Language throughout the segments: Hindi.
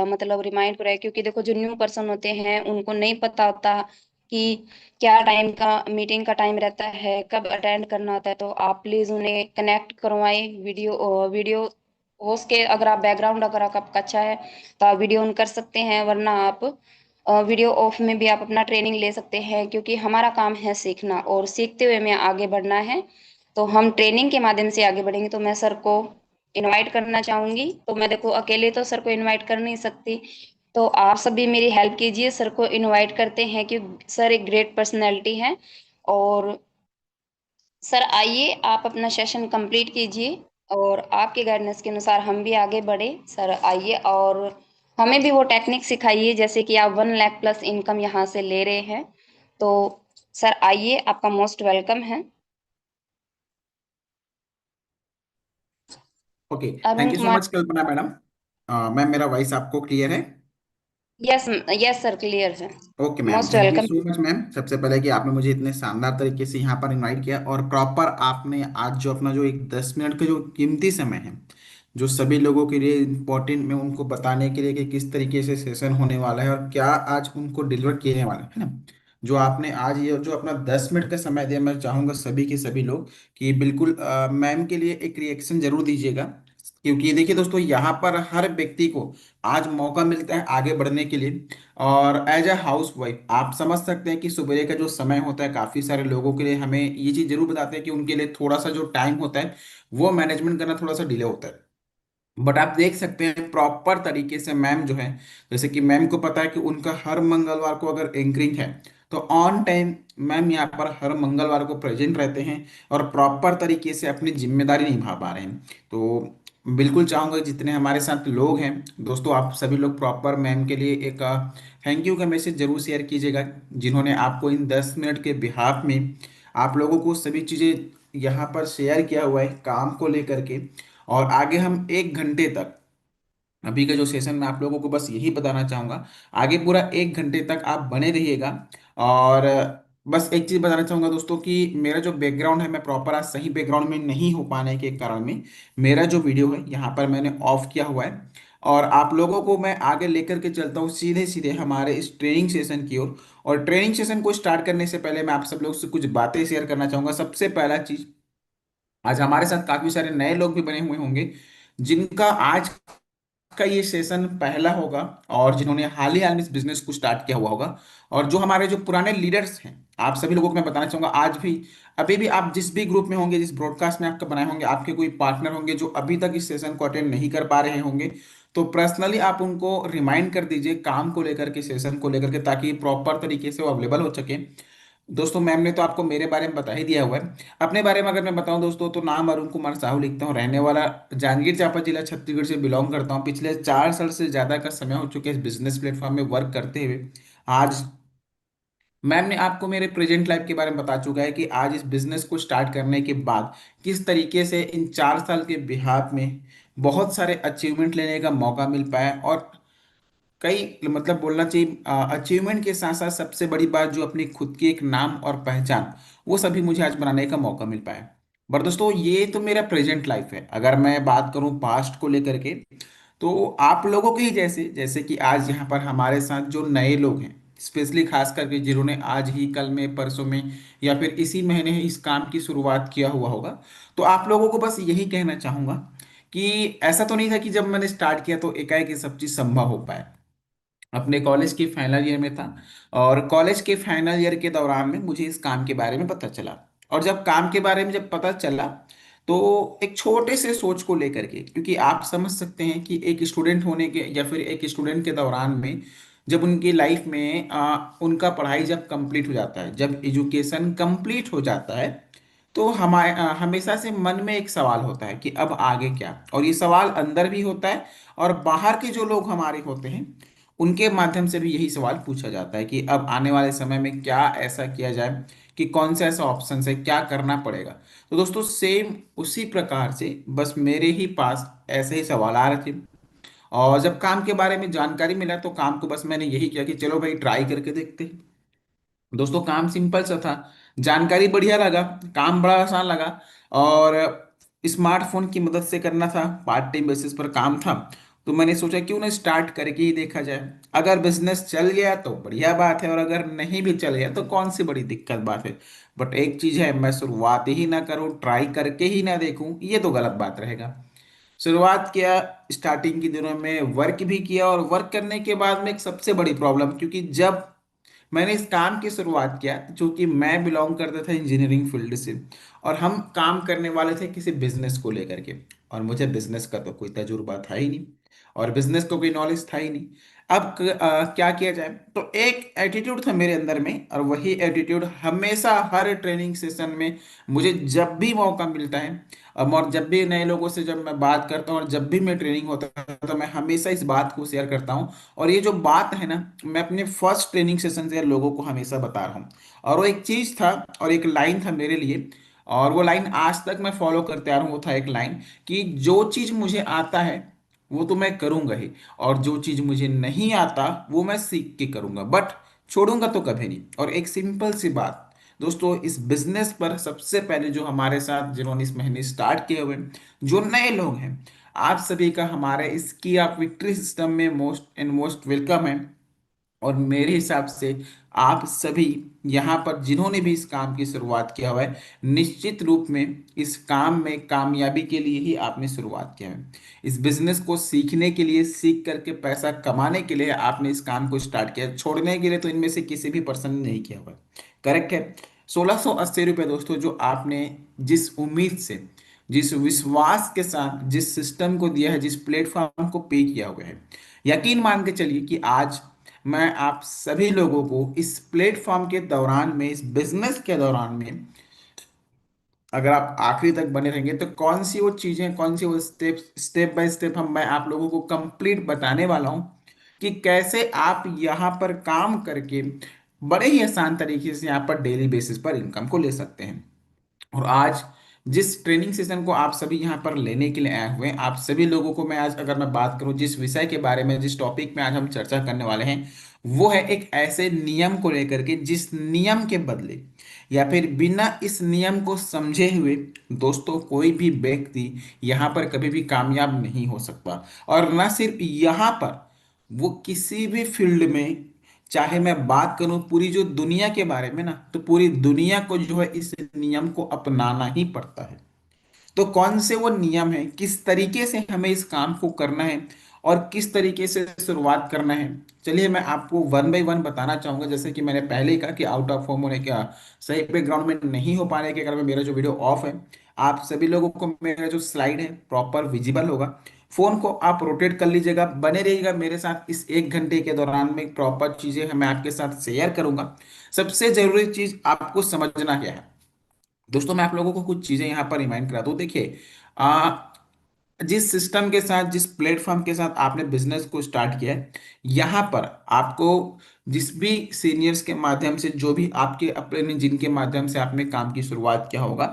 मतलब रिमाइंड कराए, क्योंकि देखो जो न्यू पर्सन होते हैं उनको नहीं पता होता कि क्या टाइम का मीटिंग का टाइम रहता है, कब अटेंड करना होता है। तो आप प्लीज उन्हें कनेक्ट करवाएं वीडियो हो सके, अगर आप बैकग्राउंड अगर आपका अच्छा है तो आप वीडियो ऑन कर सकते हैं, वरना आप वीडियो ऑफ में भी आप अपना ट्रेनिंग ले सकते हैं, क्योंकि हमारा काम है सीखना और सीखते हुए हमें आगे बढ़ना है। तो हम ट्रेनिंग के माध्यम से आगे बढ़ेंगे। तो मैं सर को इनवाइट करना चाहूंगी। तो मैं देखो अकेले तो सर को इनवाइट कर नहीं सकती, तो आप सभी मेरी हेल्प कीजिए, सर को इनवाइट करते हैं कि सर एक ग्रेट पर्सनैलिटी है। और सर आइए, आप अपना सेशन कंप्लीट कीजिए और आपके गाइडेंस के अनुसार हम भी आगे बढ़े। सर आइए और हमें भी वो टेक्निक सिखाइए, जैसे कि आप 1 लाख प्लस इनकम यहाँ से ले रहे हैं। तो सर आइए, आपका मोस्ट वेलकम है। Okay. Arun thank you so Kumar. Much Kalpana madam. Ma'am, मेरा वॉइस आपको क्लियर है? यस। यस सर, क्लियर है। Okay ma'am, most thank you welcome. So much ma'am. सबसे पहले कि आपने मुझे इतने शानदार तरीके से यहाँ पर इनवाइट किया और प्रॉपर आपने आज जो अपना जो एक 10 मिनट का जो कीमती समय है, जो सभी लोगों के लिए इम्पोर्टेंट, में उनको बताने के लिए कि किस तरीके से सेशन होने वाला है और क्या आज उनको डिलीवर किए वाला है ना, जो आपने आज ये जो अपना 10 मिनट का समय दिया, मैं चाहूँगा सभी के सभी लोग कि बिल्कुल मैम के लिए एक रिएक्शन जरूर दीजिएगा। क्योंकि देखिए दोस्तों, यहाँ पर हर व्यक्ति को आज मौका मिलता है आगे बढ़ने के लिए। और एज ए हाउस वाइफ आप समझ सकते हैं कि सुबह का जो समय होता है, काफ़ी सारे लोगों के लिए हमें ये चीज़ जरूर बताते हैं कि उनके लिए थोड़ा सा जो टाइम होता है वो मैनेजमेंट करना थोड़ा सा डिले होता है। बट आप देख सकते हैं प्रॉपर तरीके से मैम जो है, जैसे कि मैम को पता है कि उनका हर मंगलवार को अगर एंकरिंग है, तो ऑन टाइम मैम यहाँ पर हर मंगलवार को प्रेजेंट रहते हैं और प्रॉपर तरीके से अपनी जिम्मेदारी निभा पा रहे हैं। तो बिल्कुल चाहूँगा जितने हमारे साथ लोग हैं दोस्तों, आप सभी लोग प्रॉपर मैम के लिए एक थैंक यू का मैसेज जरूर शेयर कीजिएगा, जिन्होंने आपको इन 10 मिनट के बिहाफ में आप लोगों को सभी चीज़ें यहाँ पर शेयर किया हुआ है काम को लेकर के। और आगे हम 1 घंटे तक, अभी का जो सेशन में आप लोगों को बस यही बताना चाहूँगा, आगे पूरा 1 घंटे तक आप बने रहिएगा। और बस एक चीज़ बताना चाहूँगा दोस्तों कि मेरा जो बैकग्राउंड है, मैं प्रॉपर आज सही बैकग्राउंड में नहीं हो पाने के कारण में मेरा जो वीडियो है यहाँ पर मैंने ऑफ किया हुआ है। और आप लोगों को मैं आगे लेकर के चलता हूँ सीधे सीधे हमारे इस ट्रेनिंग सेशन की ओर। और ट्रेनिंग सेशन को स्टार्ट करने से पहले मैं आप सब लोग से कुछ बातें शेयर करना चाहूँगा। सबसे पहला चीज़, आज हमारे साथ काफ़ी सारे नए लोग भी बने हुए होंगे जिनका आज का ये सेशन पहला होगा और जिन्होंने हाल में इस बिजनेस को स्टार्ट किया हुआ होगा। और जो हमारे जो पुराने लीडर्स हैं, आप सभी लोगों को मैं बताना चाहूंगा, आज भी अभी भी आप जिस भी ग्रुप में होंगे, जिस ब्रॉडकास्ट में आपका बनाए होंगे, आपके कोई पार्टनर होंगे जो अभी तक इस सेशन को अटेंड नहीं कर पा रहे होंगे, तो पर्सनली आप उनको रिमाइंड कर दीजिए काम को लेकर के, सेशन को लेकर के, ताकि प्रॉपर तरीके से वो अवेलेबल हो सके। दोस्तों मैम ने तो आपको मेरे बारे में बता ही दिया हुआ है। अपने बारे में अगर मैं बताऊं दोस्तों, तो नाम अरुण कुमार साहू लिखता हूँ, रहने वाला जांजगीर चांपा जिला छत्तीसगढ़ से बिलोंग करता हूँ। पिछले 4 साल से ज़्यादा का समय हो चुके हैं इस बिजनेस प्लेटफॉर्म में वर्क करते हुए। आज मैम ने आपको मेरे प्रेजेंट लाइफ के बारे में बता चुका है कि आज इस बिजनेस को स्टार्ट करने के बाद किस तरीके से इन 4 साल के बिहार में बहुत सारे अचीवमेंट लेने का मौका मिल पाया। और कई मतलब बोलना चाहिए अचीवमेंट के साथ साथ सबसे बड़ी बात, जो अपनी खुद की एक नाम और पहचान, वो सभी मुझे आज बनाने का मौका मिल पाया। पर दोस्तों ये तो मेरा प्रेजेंट लाइफ है। अगर मैं बात करूं पास्ट को लेकर के, तो आप लोगों के ही जैसे जैसे कि आज यहाँ पर हमारे साथ जो नए लोग हैं, स्पेशली खास करके जिन्होंने आज ही, कल में, परसों में या फिर इसी महीने ही इस काम की शुरुआत किया हुआ होगा, तो आप लोगों को बस यही कहना चाहूंगा कि ऐसा तो नहीं था कि जब मैंने स्टार्ट किया तो एकाएक ये सब चीज़ संभव हो पाया। अपने कॉलेज के फाइनल ईयर में था और कॉलेज के फाइनल ईयर के दौरान में मुझे इस काम के बारे में पता चला। और जब काम के बारे में जब पता चला, तो एक छोटे से सोच को लेकर के, क्योंकि आप समझ सकते हैं कि एक स्टूडेंट होने के या फिर एक स्टूडेंट के दौरान में, जब उनकी लाइफ में उनका पढ़ाई जब कंप्लीट हो जाता है, जब एजुकेशन कंप्लीट हो जाता है, तो हमारे हमेशा से मन में एक सवाल होता है कि अब आगे क्या। और ये सवाल अंदर भी होता है और बाहर के जो लोग हमारे होते हैं उनके माध्यम से भी यही सवाल पूछा जाता है कि अब आने वाले समय में क्या ऐसा किया जाए, कि कौन सा ऐसा ऑप्शन है, क्या करना पड़ेगा। तो दोस्तों सेम उसी प्रकार से बस मेरे ही पास ऐसे ही सवाल आ रहे थे। और जब काम के बारे में जानकारी मिला, तो काम को बस मैंने यही किया कि चलो भाई ट्राई करके देखते हैं। दोस्तों काम सिंपल सा था, जानकारी बढ़िया लगा, काम बड़ा आसान लगा। और स्मार्टफोन की मदद से करना था, पार्ट टाइम बेसिस पर काम था। तो मैंने सोचा क्यों ना स्टार्ट करके ही देखा जाए। अगर बिजनेस चल गया तो बढ़िया बात है, और अगर नहीं भी चल गया तो कौन सी बड़ी दिक्कत बात है। बट एक चीज है, मैं शुरुआत ही ना करूं, ट्राई करके ही ना देखूं, ये तो गलत बात रहेगा। शुरुआत किया, स्टार्टिंग के दिनों में वर्क भी किया, और वर्क करने के बाद में एक सबसे बड़ी प्रॉब्लम, क्योंकि जब मैंने इस काम की शुरुआत किया, चूंकि मैं बिलोंग करता था इंजीनियरिंग फील्ड से, और हम काम करने वाले थे किसी बिजनेस को लेकर के, और मुझे बिजनेस का तो कोई तजुर्बा था ही नहीं, और बिजनेस को कोई नॉलेज था ही नहीं। अब क्या किया जाए, तो एक एटीट्यूड था मेरे अंदर में, और वही एटीट्यूड हमेशा हर ट्रेनिंग सेशन में मुझे जब भी मौका मिलता है, और जब भी नए लोगों से जब मैं बात करता हूँ, और जब भी मैं ट्रेनिंग होता है, तो मैं हमेशा इस बात को शेयर करता हूँ। और ये जो बात है ना, मैं अपने फर्स्ट ट्रेनिंग सेशन से लोगों को हमेशा बता रहा हूँ। और वो एक चीज था, और एक लाइन था मेरे लिए, और वो लाइन आज तक मैं फॉलो करते आ रहा हूँ। वो था एक लाइन कि जो चीज मुझे आता है वो तो मैं करूंगा ही, और जो चीज मुझे नहीं आता वो मैं सीख के करूंगा, बट छोड़ूंगा तो कभी नहीं। और एक सिंपल सी बात दोस्तों, इस बिजनेस पर सबसे पहले जो हमारे साथ जिन्होंने इस महीने स्टार्ट किए हुए जो नए लोग हैं, आप सभी का हमारे इस की आप विक्ट्री सिस्टम में मोस्ट एंड मोस्ट वेलकम है। और मेरे हिसाब से आप सभी यहाँ पर जिन्होंने भी इस काम की शुरुआत किया हुआ है, निश्चित रूप में इस काम में कामयाबी के लिए ही आपने शुरुआत किया है। इस बिजनेस को सीखने के लिए, सीख करके पैसा कमाने के लिए आपने इस काम को स्टार्ट किया, छोड़ने के लिए तो इनमें से किसी भी पर्सन ने नहीं किया हुआ है। करेक्ट है। 1680 रुपये दोस्तों, जो आपने जिस उम्मीद से, जिस विश्वास के साथ, जिस सिस्टम को दिया है, जिस प्लेटफॉर्म को पे किया हुआ है, यकीन मान के चलिए कि आज मैं आप सभी लोगों को इस प्लेटफॉर्म के दौरान में, इस बिजनेस के दौरान में, अगर आप आखिरी तक बने रहेंगे तो कौन सी वो चीजें, कौन सी वो स्टेप, स्टेप बाय स्टेप हम मैं आप लोगों को कंप्लीट बताने वाला हूं कि कैसे आप यहाँ पर काम करके बड़े ही आसान तरीके से यहाँ पर डेली बेसिस पर इनकम को ले सकते हैं। और आज जिस ट्रेनिंग सेशन को आप सभी यहाँ पर लेने के लिए आए हुए हैं, आप सभी लोगों को मैं आज, अगर मैं बात करूं जिस विषय के बारे में, जिस टॉपिक में आज हम चर्चा करने वाले हैं, वो है एक ऐसे नियम को लेकर के जिस नियम के बदले, या फिर बिना इस नियम को समझे हुए दोस्तों कोई भी व्यक्ति यहाँ पर कभी भी कामयाब नहीं हो सकता। और ना सिर्फ यहाँ पर, वो किसी भी फील्ड में, चाहे मैं बात करूं पूरी जो दुनिया के बारे में ना, तो पूरी दुनिया को जो है इस नियम को अपनाना ही पड़ता है। तो कौन से वो नियम है, किस तरीके से हमें इस काम को करना है, और किस तरीके से शुरुआत करना है, चलिए मैं आपको वन बाय वन बताना चाहूंगा। जैसे कि मैंने पहले ही कहा कि आउट ऑफ फॉर्म होने का, सही बैकग्राउंड में नहीं हो पाने के कारण मेरा जो वीडियो ऑफ है, आप सभी लोगों को मेरा जो स्लाइड है प्रॉपर विजिबल होगा। फोन को आप रोटेट कर लीजिएगा, बने रहिएगा मेरे साथ इस 1 घंटे के दौरान में, प्रॉपर चीजें मैं आपके साथ शेयर करूंगा। सबसे जरूरी चीज आपको समझना क्या है दोस्तों, मैं आप लोगों को कुछ चीजें यहाँ पर रिमाइंड करा दूं। देखिए, जिस सिस्टम के साथ, जिस प्लेटफॉर्म के साथ आपने बिजनेस को स्टार्ट किया है, यहाँ पर आपको जिस भी सीनियर्स के माध्यम से, जो भी आपके अपने जिनके माध्यम से आपने काम की शुरुआत किया होगा,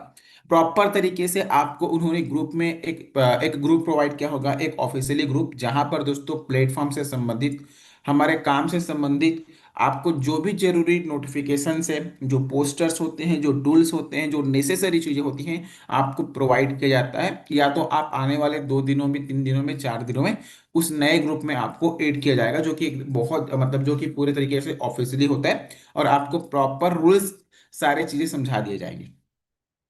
प्रॉपर तरीके से आपको उन्होंने ग्रुप में एक ग्रुप प्रोवाइड किया होगा, एक ऑफिशियली ग्रुप, जहां पर दोस्तों प्लेटफॉर्म से संबंधित, हमारे काम से संबंधित, आपको जो भी जरूरी नोटिफिकेशन है, जो पोस्टर्स होते हैं, जो टूल्स होते हैं, जो नेसेसरी चीजें होती हैं, आपको प्रोवाइड किया जाता है। या तो आप आने वाले 2 दिनों में, 3 दिनों में, 4 दिनों में उस नए ग्रुप में आपको ऐड किया जाएगा, जो कि बहुत मतलब जो कि पूरे तरीके से ऑफिशियली होता है, और आपको प्रॉपर रूल्स सारे चीजें समझा दिए जाएंगे।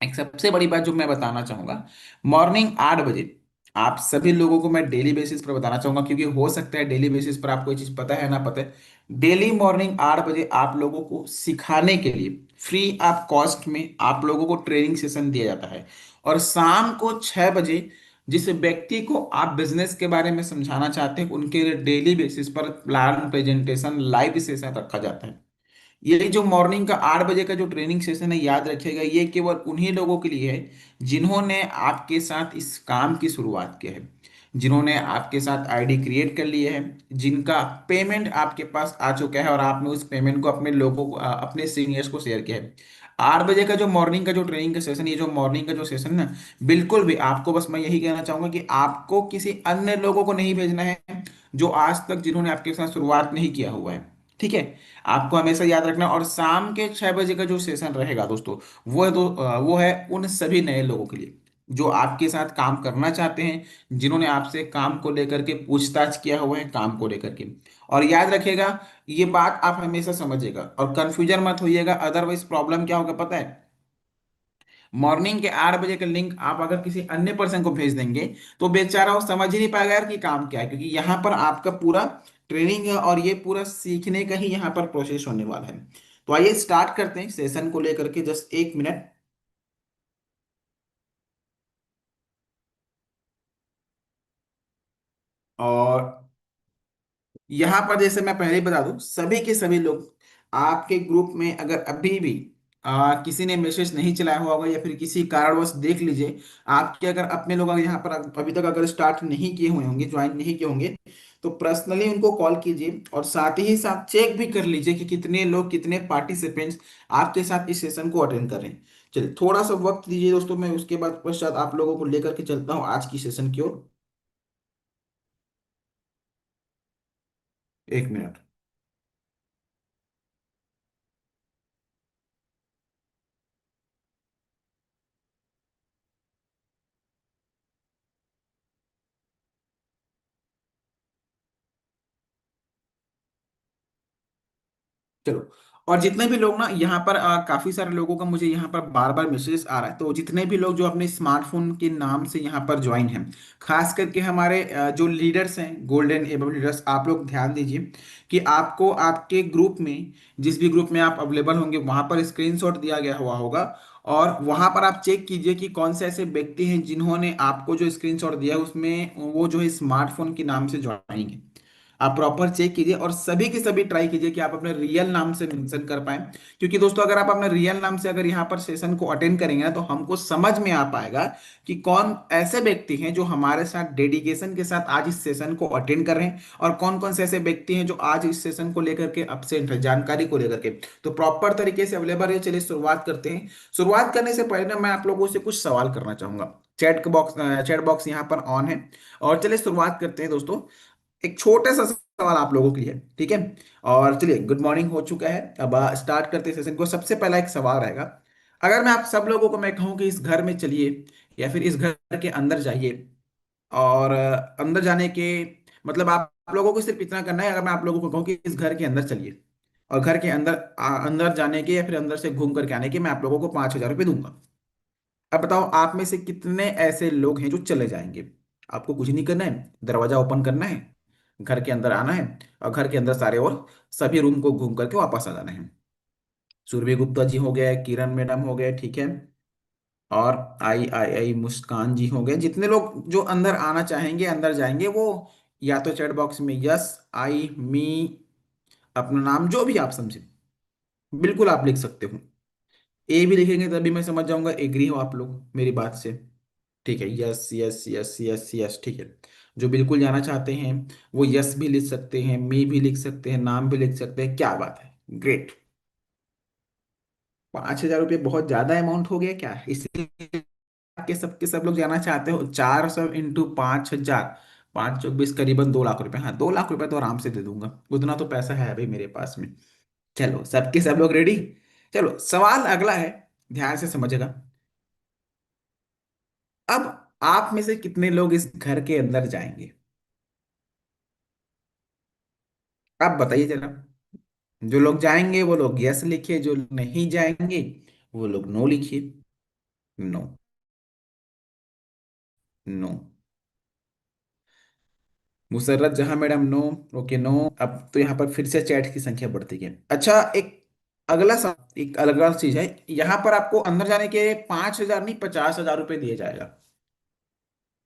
एक सबसे बड़ी बात जो मैं बताना चाहूंगा, मॉर्निंग 8 बजे आप सभी लोगों को मैं डेली बेसिस पर बताना चाहूंगा, क्योंकि हो सकता है डेली बेसिस पर आपको ये चीज पता है ना पता है। डेली मॉर्निंग 8 बजे आप लोगों को सिखाने के लिए फ्री ऑफ कॉस्ट में आप लोगों को ट्रेनिंग सेशन दिया जाता है। और शाम को 6 बजे जिस व्यक्ति को आप बिजनेस के बारे में समझाना चाहते हैं, उनके लिए डेली बेसिस पर प्लान प्रेजेंटेशन लाइव सेशन रखा जाता है। ये जो मॉर्निंग का 8 बजे का जो ट्रेनिंग सेशन है, याद रखिएगा, ये केवल उन्हीं लोगों के लिए है जिन्होंने आपके साथ इस काम की शुरुआत की है, जिन्होंने आपके साथ आईडी क्रिएट कर लिए है, जिनका पेमेंट आपके पास आ चुका है, और आपने उस पेमेंट को अपने लोगों को, अपने सीनियर्स को शेयर किया है। 8 बजे का जो मॉर्निंग का जो ट्रेनिंग का सेशन, ये जो मॉर्निंग का जो सेशन ना, बिल्कुल भी आपको, बस मैं यही कहना चाहूंगा कि आपको किसी अन्य लोगों को नहीं भेजना है जो आज तक, जिन्होंने आपके साथ शुरुआत नहीं किया हुआ है। ठीक है, आपको हमेशा याद रखना। और शाम के 6 बजे का जो सेशन रहेगा दोस्तों, वो है वो है उन सभी नए लोगों के लिए। जो आपके साथ काम करना चाहते हैं, जिन्होंने आपसे काम को लेकर के पूछताछ किया हुआ है काम को लेकर के। और याद रखिएगा, ये बात आप हमेशा समझिएगा और कंफ्यूजन मत होइएगा, अदरवाइज प्रॉब्लम क्या होगा पता है? मॉर्निंग के 8 बजे का लिंक आप अगर किसी अन्य पर्सन को भेज देंगे, तो बेचारा वो समझ ही नहीं पाएगा यार कि काम क्या है, क्योंकि यहाँ पर आपका पूरा ट्रेनिंग है और ये पूरा सीखने का ही यहाँ पर प्रोसेस होने वाला है। तो आइए स्टार्ट करते हैं सेशन को लेकर के, जस्ट 1 मिनट। और यहाँ पर जैसे मैं पहले ही बता दूं, सभी के सभी लोग आपके ग्रुप में अगर अभी भी किसी ने मैसेज नहीं चलाया हुआ होगा या फिर किसी कारणवश देख लीजिए, आपके अगर अपने लोग अगर यहाँ पर अभी तक अगर स्टार्ट नहीं किए हुए होंगे, ज्वाइन नहीं किए होंगे, तो पर्सनली उनको कॉल कीजिए और साथ ही साथ चेक भी कर लीजिए कि कितने लोग, कितने पार्टिसिपेंट्स आपके साथ इस सेशन को अटेंड कर रहे हैं। चलिए थोड़ा सा वक्त दीजिए दोस्तों, मैं उसके बाद पश्चात आप लोगों को लेकर के चलता हूँ आज की सेशन की ओर। 1 मिनट। चलो, और जितने भी लोग ना यहाँ पर काफी सारे लोगों का मुझे यहाँ पर बार बार मैसेज आ रहा है, तो जितने भी लोग जो अपने स्मार्टफोन के नाम से यहाँ पर ज्वाइन हैं, खास करके हमारे जो लीडर्स हैं, गोल्डन एबल लीडर्स, आप लोग ध्यान दीजिए कि आपको आपके ग्रुप में, जिस भी ग्रुप में आप अवेलेबल होंगे, वहां पर स्क्रीनशॉट दिया गया हुआ होगा। और वहां पर आप चेक कीजिए कि कौन से ऐसे व्यक्ति हैं जिन्होंने आपको जो स्क्रीनशॉट दिया है उसमें वो जो है स्मार्टफोन के नाम से ज्वाइन है। आप प्रॉपर चेक कीजिए और सभी के सभी ट्राई कीजिए कि आप अपने रियल नाम से मेंशन कर पाए, क्योंकि दोस्तों अगर आप अपने रियल नाम से अगर यहाँ पर सेशन को अटेंड करेंगे ना, तो हमको समझ में आ पाएगा कि कौन ऐसे व्यक्ति हैं जो हमारे साथ डेडिकेशन के साथ आज इस सेशन को अटेंड कर रहे हैं, और कौन कौन से ऐसे व्यक्ति हैं जो आज इस सेशन को लेकर के अपसेंट है, जानकारी को लेकर के। तो प्रॉपर तरीके से अवेलेबल है। चलिए शुरुआत करते हैं। शुरुआत करने से पहले ना मैं आप लोगों से कुछ सवाल करना चाहूंगा। चैट बॉक्स यहाँ पर ऑन है। और चलिए शुरुआत करते हैं दोस्तों। एक छोटा सा सवाल आप लोगों के लिए, ठीक है? और चलिए, गुड मॉर्निंग हो चुका है, अब स्टार्ट करते हैं सेशन को। सबसे पहला एक सवाल रहेगा, अगर मैं आप सब लोगों को मैं कहूँ कि इस घर में चलिए या फिर इस घर के अंदर जाइए, और अंदर जाने के मतलब आप लोगों को सिर्फ इतना करना है, अगर मैं आप लोगों को कहूँ कि इस घर के अंदर चलिए, और घर के अंदर अंदर जाने के या फिर अंदर से घूम करके आने के मैं आप लोगों को 5,000 रुपये दूंगा। अब बताओ आप में से कितने ऐसे लोग हैं जो चले जाएंगे? आपको कुछ नहीं करना है, दरवाजा ओपन करना है, घर के अंदर आना है, और घर के अंदर सारे और सभी रूम को घूम करके वापस आ जाना है। सूर्य गुप्ता जी हो गए, किरण मैडम हो गए, ठीक है, और आई आई आई मुस्कान जी हो गए। जितने लोग जो अंदर आना चाहेंगे, अंदर जाएंगे, वो या तो चैट बॉक्स में यस, आई, मी, अपना नाम जो भी आप समझे, बिल्कुल आप लिख सकते हो। ए भी लिखेंगे तभी मैं समझ जाऊंगा एग्री हो आप लोग मेरी बात से। ठीक है, yes yes yes yes yes, ठीक है। जो बिल्कुल जाना चाहते हैं वो यस भी लिख सकते हैं, मी भी लिख सकते हैं, नाम भी लिख सकते हैं। क्या बात है, ग्रेट। 5,000 रुपये बहुत ज्यादा अमाउंट हो गया क्या? इसलिए के सब लोग जाना चाहते हो? 400 इंटू 5,000, 5 चौक 20, करीबन 2 लाख रुपए। हाँ, 2 लाख रुपए तो आराम से दे दूंगा, उतना तो पैसा है अभी मेरे पास में। चलो, सबके सब लोग रेडी? चलो, सवाल अगला है, ध्यान से समझेगा। अब आप में से कितने लोग इस घर के अंदर जाएंगे? आप बताइए जरा। जो लोग जाएंगे वो लोग यस लिखिए, जो नहीं जाएंगे वो लोग नो लिखिए। No, no. मुसर्रत जहां मैडम नो। Okay, no. अब तो यहाँ पर फिर से चैट की संख्या बढ़ती है। अच्छा, एक अगला चीज है, यहाँ पर आपको अंदर जाने के 5,000 नहीं, 50,000 रुपये दिए जाएगा।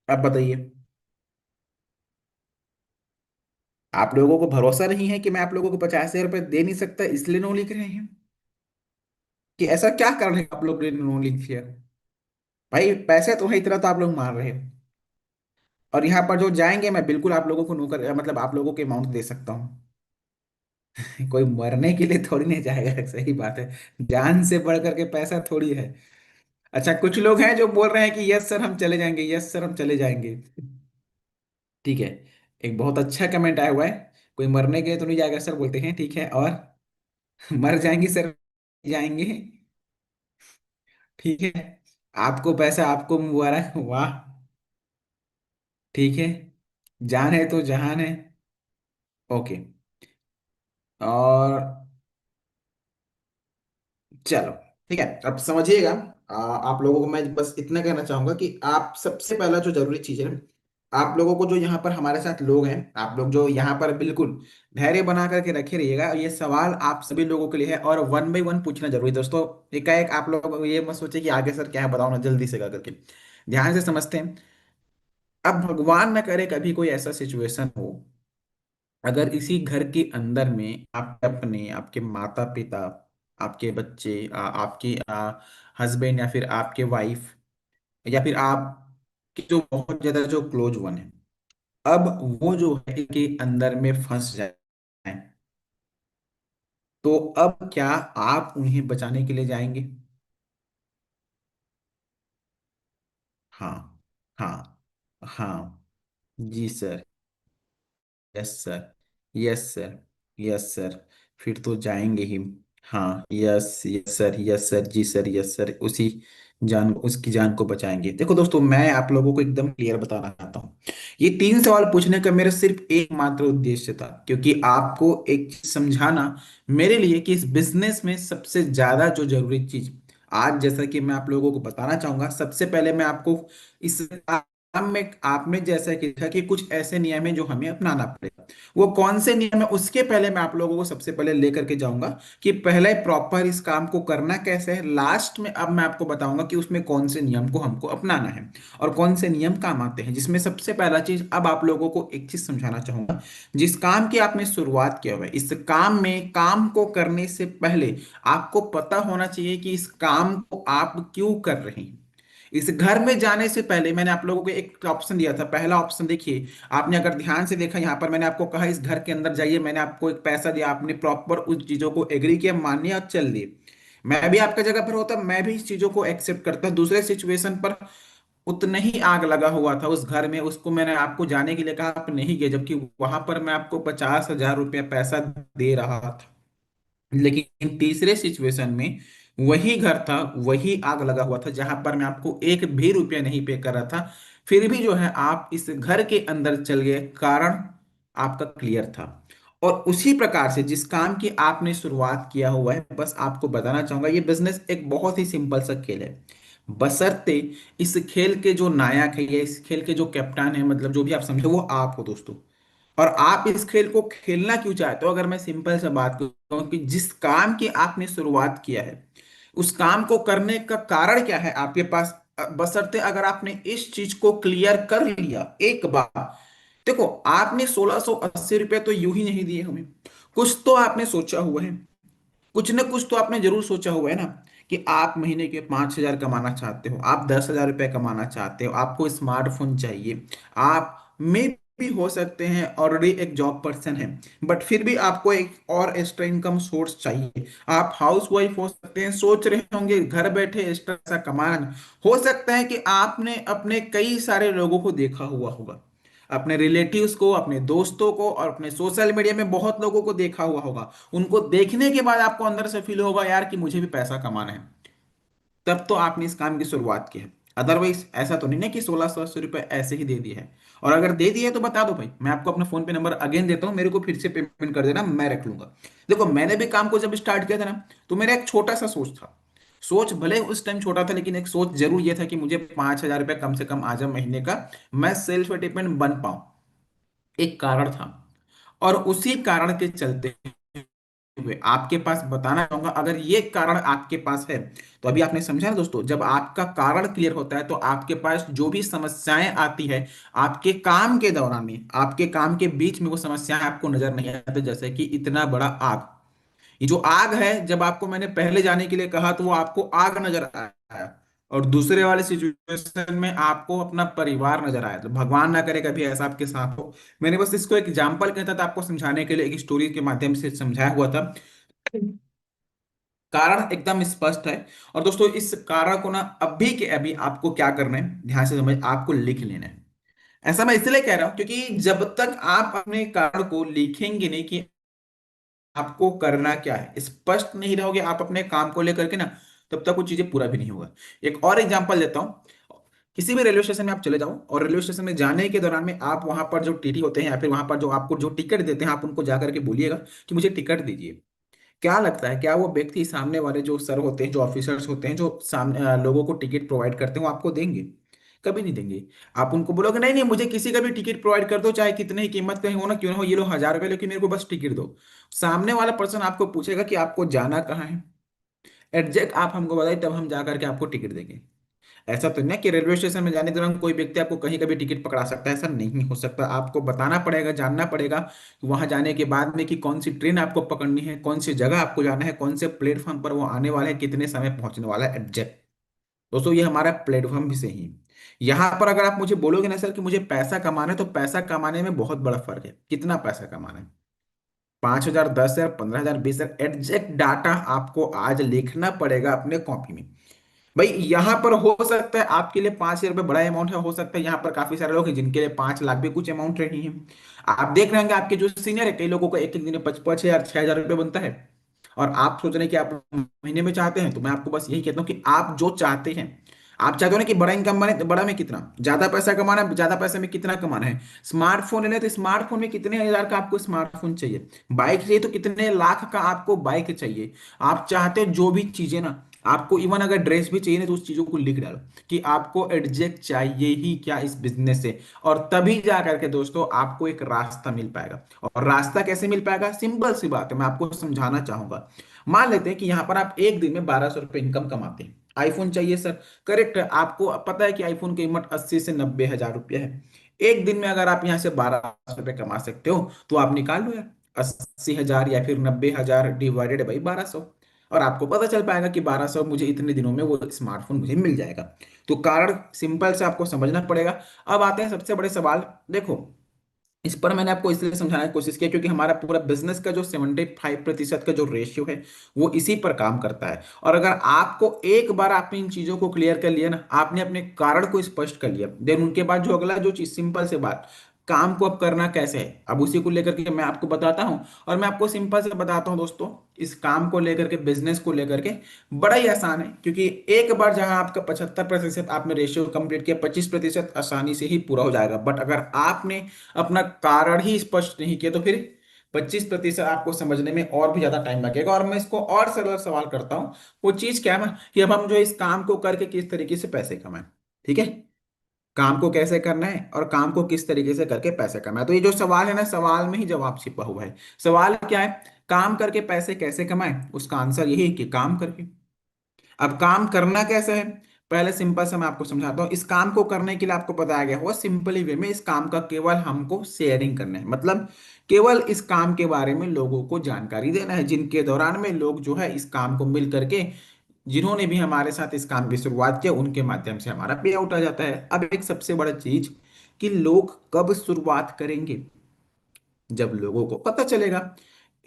आप बताइए। आप लोगों को भरोसा नहीं है कि मैं आप लोगों को 50,000 रुपये दे नहीं सकता, इसलिए नो लिख रहे हैं? कि ऐसा क्या कारण है आप लोग ने नो लिख दिया? भाई पैसे तो है, इतना तो आप लोग मार रहे हैं। और यहाँ पर जो जाएंगे, मैं बिल्कुल आप लोगों को नो कर मतलब आप लोगों के अमाउंट दे सकता हूँ। कोई मरने के लिए थोड़ी नहीं जाएगा, सही बात है। जान से बढ़ करके पैसा थोड़ी है। अच्छा, कुछ लोग हैं जो बोल रहे हैं कि यस सर हम चले जाएंगे, यस सर हम चले जाएंगे। ठीक है। एक बहुत अच्छा कमेंट आया हुआ है, कोई मरने के लिए तो नहीं जाएगा सर बोलते हैं, ठीक है, और मर जाएंगे सर, जाएंगे, ठीक है। आपको पैसा आपको मुबारक, वाह। ठीक है, जान है तो जहान है। ओके। और चलो, ठीक है, अब समझिएगा। आप लोगों को मैं बस इतना कहना चाहूंगा कि आप सबसे पहला जो जरूरी चीज है, आप लोगों को जो यहाँ पर हमारे साथ लोग हैं, आप लोग जो यहाँ पर बिल्कुल धैर्य बना करके रखे रहिएगा। ये सवाल आप सभी लोगों के लिए है और वन बाई वन पूछना जरूरी है दोस्तों। एकाएक आप लोग ये मत सोचे कि आगे सर क्या है बताओ ना, जल्दी से गा करके। ध्यान से समझते हैं। अब भगवान ना करे कभी कोई ऐसा सिचुएशन हो, अगर इसी घर के अंदर में आप अपने, आपके माता पिता, आपके बच्चे, आपके हस्बैंड या फिर आपके वाइफ, या फिर आप के जो बहुत ज्यादा जो क्लोज वन है, अब वो जो है के अंदर में फंस जाए, तो अब क्या आप उन्हें बचाने के लिए जाएंगे? हाँ, हाँ, हाँ, जी sir, yes sir, yes sir, yes sir, फिर तो जाएंगे ही। हाँ, yes yes sir, yes sir, जी सर, यस सर, उसी जान, उसकी जान को बचाएंगे। देखो दोस्तों, मैं आप लोगों को एकदम क्लियर बताना चाहता हूँ। ये तीन सवाल पूछने का मेरा सिर्फ एकमात्र उद्देश्य था, क्योंकि आपको एक चीज समझाना मेरे लिए कि इस बिजनेस में सबसे ज्यादा जो जरूरी चीज, आज जैसा कि मैं आप लोगों को बताना चाहूंगा, सबसे पहले मैं आपको इस काम में, आपने जैसा कि था कि कुछ ऐसे नियम है जो हमें अपनाना पड़ेगा। वो कौन से नियम है उसके पहले मैं आप लोगों को सबसे पहले लेकर के जाऊंगा कि पहले प्रॉपर इस काम को करना कैसे है। लास्ट में अब मैं आपको बताऊंगा कि उसमें कौन से नियम को हमको अपनाना है और कौन से नियम काम आते हैं। जिसमें सबसे पहला चीज, अब आप लोगों को एक चीज समझाना चाहूंगा। जिस काम की आपने शुरुआत किया हुआ है, इस काम में, काम को करने से पहले आपको पता होना चाहिए कि इस काम को आप क्यों कर रहे हैं। इस घर में जाने से पहले मैंने आप लोगों को एक ऑप्शन दिया था। पहला ऑप्शन देखिए, आपने अगर ध्यान से देखा, यहाँ पर मैंने आपको कहा इस घर के अंदर जाइए, मैंने आपको एक पैसा दिया, आपने प्रॉपर उस चीजों को एग्री किया, मानिए और चल दिए। मैं भी आपका जगह पर होता, मैं भी इस चीजों को एक्सेप्ट करता। दूसरे सिचुएशन पर उतना ही आग लगा हुआ था उस घर में, उसको मैंने आपको जाने के लिए कहा, आप नहीं गए, जबकि वहां पर मैं आपको 50,000 रुपया पैसा दे रहा था। लेकिन तीसरे सिचुएशन में वही घर था, वही आग लगा हुआ था, जहां पर मैं आपको एक भी रुपया नहीं पे कर रहा था, फिर भी जो है आप इस घर के अंदर चल गए, कारण आपका क्लियर था। और उसी प्रकार से जिस काम की आपने शुरुआत किया हुआ है, बस आपको बताना चाहूंगा, ये बिजनेस एक बहुत ही सिंपल सा खेल है। बशर्ते इस खेल के जो नायक है, या इस खेल के जो कैप्टन है, मतलब जो भी आप समझो, वो आप हो दोस्तों। और आप इस खेल को खेलना क्यों चाहते हो, अगर मैं सिंपल से बात करूं कि जिस काम की आपने शुरुआत किया है, उस काम को करने का कारण क्या है आपके पास, बशर्ते अगर आपने इस चीज को क्लियर कर लिया एक बार। देखो, आपने 1680 रुपये तो यूं ही नहीं दिए हमें, कुछ तो आपने सोचा हुआ है, कुछ ना कुछ तो आपने जरूर सोचा हुआ है ना, कि आप महीने के 5,000 कमाना चाहते हो, आप 10,000 रुपये कमाना चाहते हो, आपको स्मार्टफोन चाहिए, आप में भी हो सकते हैं ऑलरेडी एक जॉब पर्सन है, बट फिर भी आपको एक और एक्स्ट्रा इनकम सोर्स चाहिए। आप हाउस वाइफ हो सकते हैं, सोच रहे होंगे घर बैठे एक्स्ट्रा पैसा कमाना। हो सकता है कि आपने अपने कई सारे लोगों को देखा हुआ होगा, अपने रिलेटिव्स को, अपने दोस्तों को, और अपने सोशल मीडिया में बहुत लोगों को देखा हुआ होगा। उनको देखने के बाद आपको अंदर से फील होगा यार कि मुझे भी पैसा कमाना है, तब तो आपने इस काम की शुरुआत की है। अदरवाइज ऐसा तो नहीं ना कि 1680 रुपये ऐसे ही दे दिए है। और अगर दे दिए तो बता दो भाई, मैं आपको अपना फोन पे नंबर अगेन देता हूँ, मेरे को फिर से पेमेंट कर देना, मैं रख लूंगा। देखो, मैंने भी काम को जब स्टार्ट किया था ना, तो मेरा एक छोटा सा सोच था। सोच भले उस टाइम छोटा था, लेकिन एक सोच जरूर ये था कि मुझे 5,000 रुपये कम से कम आ जाए महीने का, मैं सेल्फ डिपेंडेंट बन पाऊं। एक कारण था, और उसी कारण के चलते हुए आपके पास बताना चाहूंगा, अगर ये कारण आपके पास है, तो अभी आपने समझा ना दोस्तों, जब आपका कारण क्लियर होता है तो आपके पास जो भी समस्याएं आती है आपके काम के दौरान में, आपके काम के बीच में, वो समस्याएं आपको नजर नहीं आती। जैसे कि इतना बड़ा आग, ये जो आग है, जब आपको मैंने पहले जाने के लिए कहा तो वो आपको आग नजर आया, और दूसरे वाले सिचुएशन में आपको अपना परिवार नजर आया। तो भगवान ना करे कभी ऐसा आपके साथ हो। मैंने बस इसको एक एग्जाम्पल कहता था आपको समझाने के लिए, एक स्टोरी के माध्यम से समझाया हुआ था। कारण एकदम स्पष्ट है। और दोस्तों, इस कारण को ना अभी के अभी आपको क्या करना है, ध्यान से समझ, आपको लिख लेना है। ऐसा मैं इसलिए कह रहा हूं क्योंकि जब तक आप अपने कारण को लिखेंगे नहीं कि आपको करना क्या है, स्पष्ट नहीं रहोगे आप अपने काम को लेकर के ना, तब तक वो चीजें पूरा भी नहीं होगा। एक और एग्जांपल देता हूँ। किसी भी रेलवे स्टेशन में आप चले जाओ, और रेलवे स्टेशन में जाने के दौरान में आप वहां पर जो टीटी होते हैं या फिर वहां पर जो आपको जो टिकट देते हैं, आप उनको जाकर के बोलिएगा कि मुझे टिकट दीजिए। क्या लगता है, क्या वो व्यक्ति, सामने वाले जो सर होते हैं, जो ऑफिसर्स होते हैं, जो सामने लोगों को टिकट प्रोवाइड करते हैं, वो आपको देंगे? कभी नहीं देंगे। आप उनको बोलोगे नहीं नहीं, मुझे किसी का भी टिकट प्रोवाइड कर दो, चाहे कितने ही कीमत का ही हो ना क्यों ना हो, ये लो 1,000 रुपये, लेकिन मेरे को बस टिकट दो। सामने वाला पर्सन आपको पूछेगा कि आपको जाना कहाँ है, एग्जैक्ट आप हमको बताइए, तब हम जा करके आपको टिकट देंगे। ऐसा तो नहीं है कि रेलवे स्टेशन में जाने के दौरान कोई व्यक्ति आपको कहीं का भी टिकट पकड़ा सकता है, ऐसा नहीं हो सकता। आपको बताना पड़ेगा, जानना पड़ेगा वहां जाने के बाद में कि कौन सी ट्रेन आपको पकड़नी है, कौन सी जगह आपको जाना है, कौन से प्लेटफॉर्म पर वो आने वाला है, कितने समय पहुंचने वाला है एग्जैक्ट। दोस्तों ये हमारा प्लेटफॉर्म भी सही है। यहाँ पर अगर आप मुझे बोलोगे ना सर कि मुझे पैसा कमाना है, तो पैसा कमाने में बहुत बड़ा फर्क है। कितना पैसा कमाना है, 5,000, 10,000, 15,000, 20,000, एग्जैक्ट डाटा आपको आज लिखना पड़ेगा अपने कॉपी में। भाई यहाँ पर हो सकता है आपके लिए 5,000 रुपये बड़ा अमाउंट है, हो सकता है यहाँ पर काफी सारे लोग हैं जिनके लिए 5 लाख भी कुछ अमाउंट रही है। आप देख रहे होंगे आपके जो सीनियर है, कई लोगों को एक एक दिन में 5,500, 6,000 रुपये बनता है। और आप सोच रहे हैं कि आप महीने में चाहते हैं, तो मैं आपको बस यही कहता हूँ कि आप जो चाहते हैं, आप चाहते हो ना कि बड़ा इनकम बने, तो बड़ा में कितना ज्यादा पैसा कमाना है, ज्यादा पैसे में कितना कमाना है। स्मार्टफोन लेना है तो स्मार्टफोन में कितने हजार का आपको स्मार्टफोन चाहिए। बाइक चाहिए तो कितने लाख का आपको बाइक चाहिए। आप चाहते हो जो भी चीजें ना, आपको इवन अगर ड्रेस भी चाहिए ना, तो उस चीजों को लिख डालो कि आपको एडजेक्ट चाहिए ही क्या इस बिजनेस से। और तभी जा करके दोस्तों आपको एक रास्ता मिल पाएगा। और रास्ता कैसे मिल पाएगा, सिंपल सी बात है, मैं आपको समझाना चाहूंगा। मान लेते हैं कि यहाँ पर आप एक दिन में 1,200 रुपये इनकम कमाते हैं। आईफोन चाहिए सर, करेक्ट है, आपको पता है कि आईफोन की कीमत 80 से 90 हजार रुपये है। एक दिन में अगर आप यहाँ से 1,200 रुपये कमा सकते हो, तो आप निकाल लो यार, 80 हजार या फिर 90 हजार डिवाइडेड बाई 1,200, और आपको पता चल पाएगा कि 1,200 मुझे इतने दिनों में वो स्मार्टफोन मुझे मिल जाएगा। तो कारण सिंपल से आपको समझना पड़ेगा। अब आते हैं सबसे बड़े सवाल। देखो, इस पर मैंने आपको इसलिए समझाने की कोशिश की क्योंकि हमारा पूरा बिजनेस का जो 75% का जो रेशियो है, वो इसी पर काम करता है। और अगर आपको एक बार आपने इन चीजों को क्लियर कर लिया ना, आपने अपने कारण को स्पष्ट कर लिया, देन उनके बाद जो अगला जो चीज, सिंपल से बात, काम को अब करना कैसे है, अब उसी को लेकर के मैं आपको बताता हूं। और मैं आपको सिंपल से बताता हूं दोस्तों, इस काम को लेकर के, बिजनेस को लेकर के बड़ा ही आसान है। क्योंकि एक बार जहां आपका 75% आपने रेशियो कंप्लीट किया, 25% आसानी से ही पूरा हो जाएगा। बट अगर आपने अपना कारण ही स्पष्ट नहीं किया, तो फिर 25% आपको समझने में और भी ज्यादा टाइम लगेगा। और मैं इसको और सरल सवाल करता हूँ। वो चीज क्या है ना, कि अब हम जो इस काम को करके किस तरीके से पैसे कमाएं। ठीक है, काम को कैसे करना है और काम को किस तरीके से करके पैसे कमाएं, तो ये जो सवाल है ना, सवाल में ही जवाब छिपा हुआ है। सवाल क्या है, काम करके पैसे कैसे कमाएं, उसका आंसर यही है कि काम करके। अब काम करना कैसे है, पहले सिंपल से मैं आपको समझाता हूँ। इस काम को करने के लिए आपको बताया गया हुआ सिंपली वे में, इस काम का केवल हमको शेयरिंग करना है। मतलब केवल इस काम के बारे में लोगों को जानकारी देना है, जिनके दौरान में लोग जो है इस काम को मिल करके, जिन्होंने भी हमारे साथ इस काम की शुरुआत किया, उनके माध्यम से हमारा पे आउट आ जाता है। अब एक सबसे बड़ा चीज, कि लोग कब शुरुआत करेंगे, जब लोगों को पता चलेगा।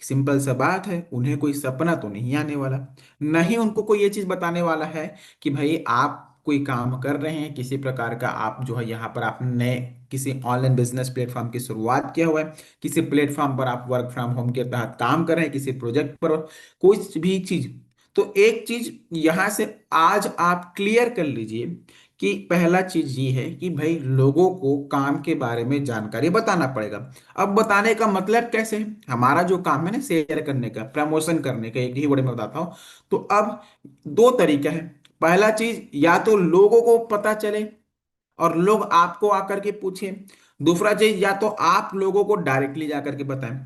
सिंपल सा बात है, उन्हें कोई सपना तो नहीं आने वाला, नहीं उनको कोई ये चीज बताने वाला है कि भाई आप कोई काम कर रहे हैं किसी प्रकार का, आप जो है यहाँ पर आपने नए किसी ऑनलाइन बिजनेस प्लेटफॉर्म की शुरुआत किया हुआ है, किसी प्लेटफॉर्म पर आप वर्क फ्रॉम होम के तहत काम कर रहे हैं, किसी प्रोजेक्ट पर, कोई भी चीज। तो एक चीज यहां से आज आप क्लियर कर लीजिए कि पहला चीज ये है कि भाई लोगों को काम के बारे में जानकारी बताना पड़ेगा। अब बताने का मतलब कैसे है, हमारा जो काम है ना शेयर करने का, प्रमोशन करने का, एक ही वर्ड में बताता हूं। तो अब दो तरीका है। पहला चीज, या तो लोगों को पता चले और लोग आपको आकर के पूछे। दूसरा चीज, या तो आप लोगों को डायरेक्टली जाकर के बताएं।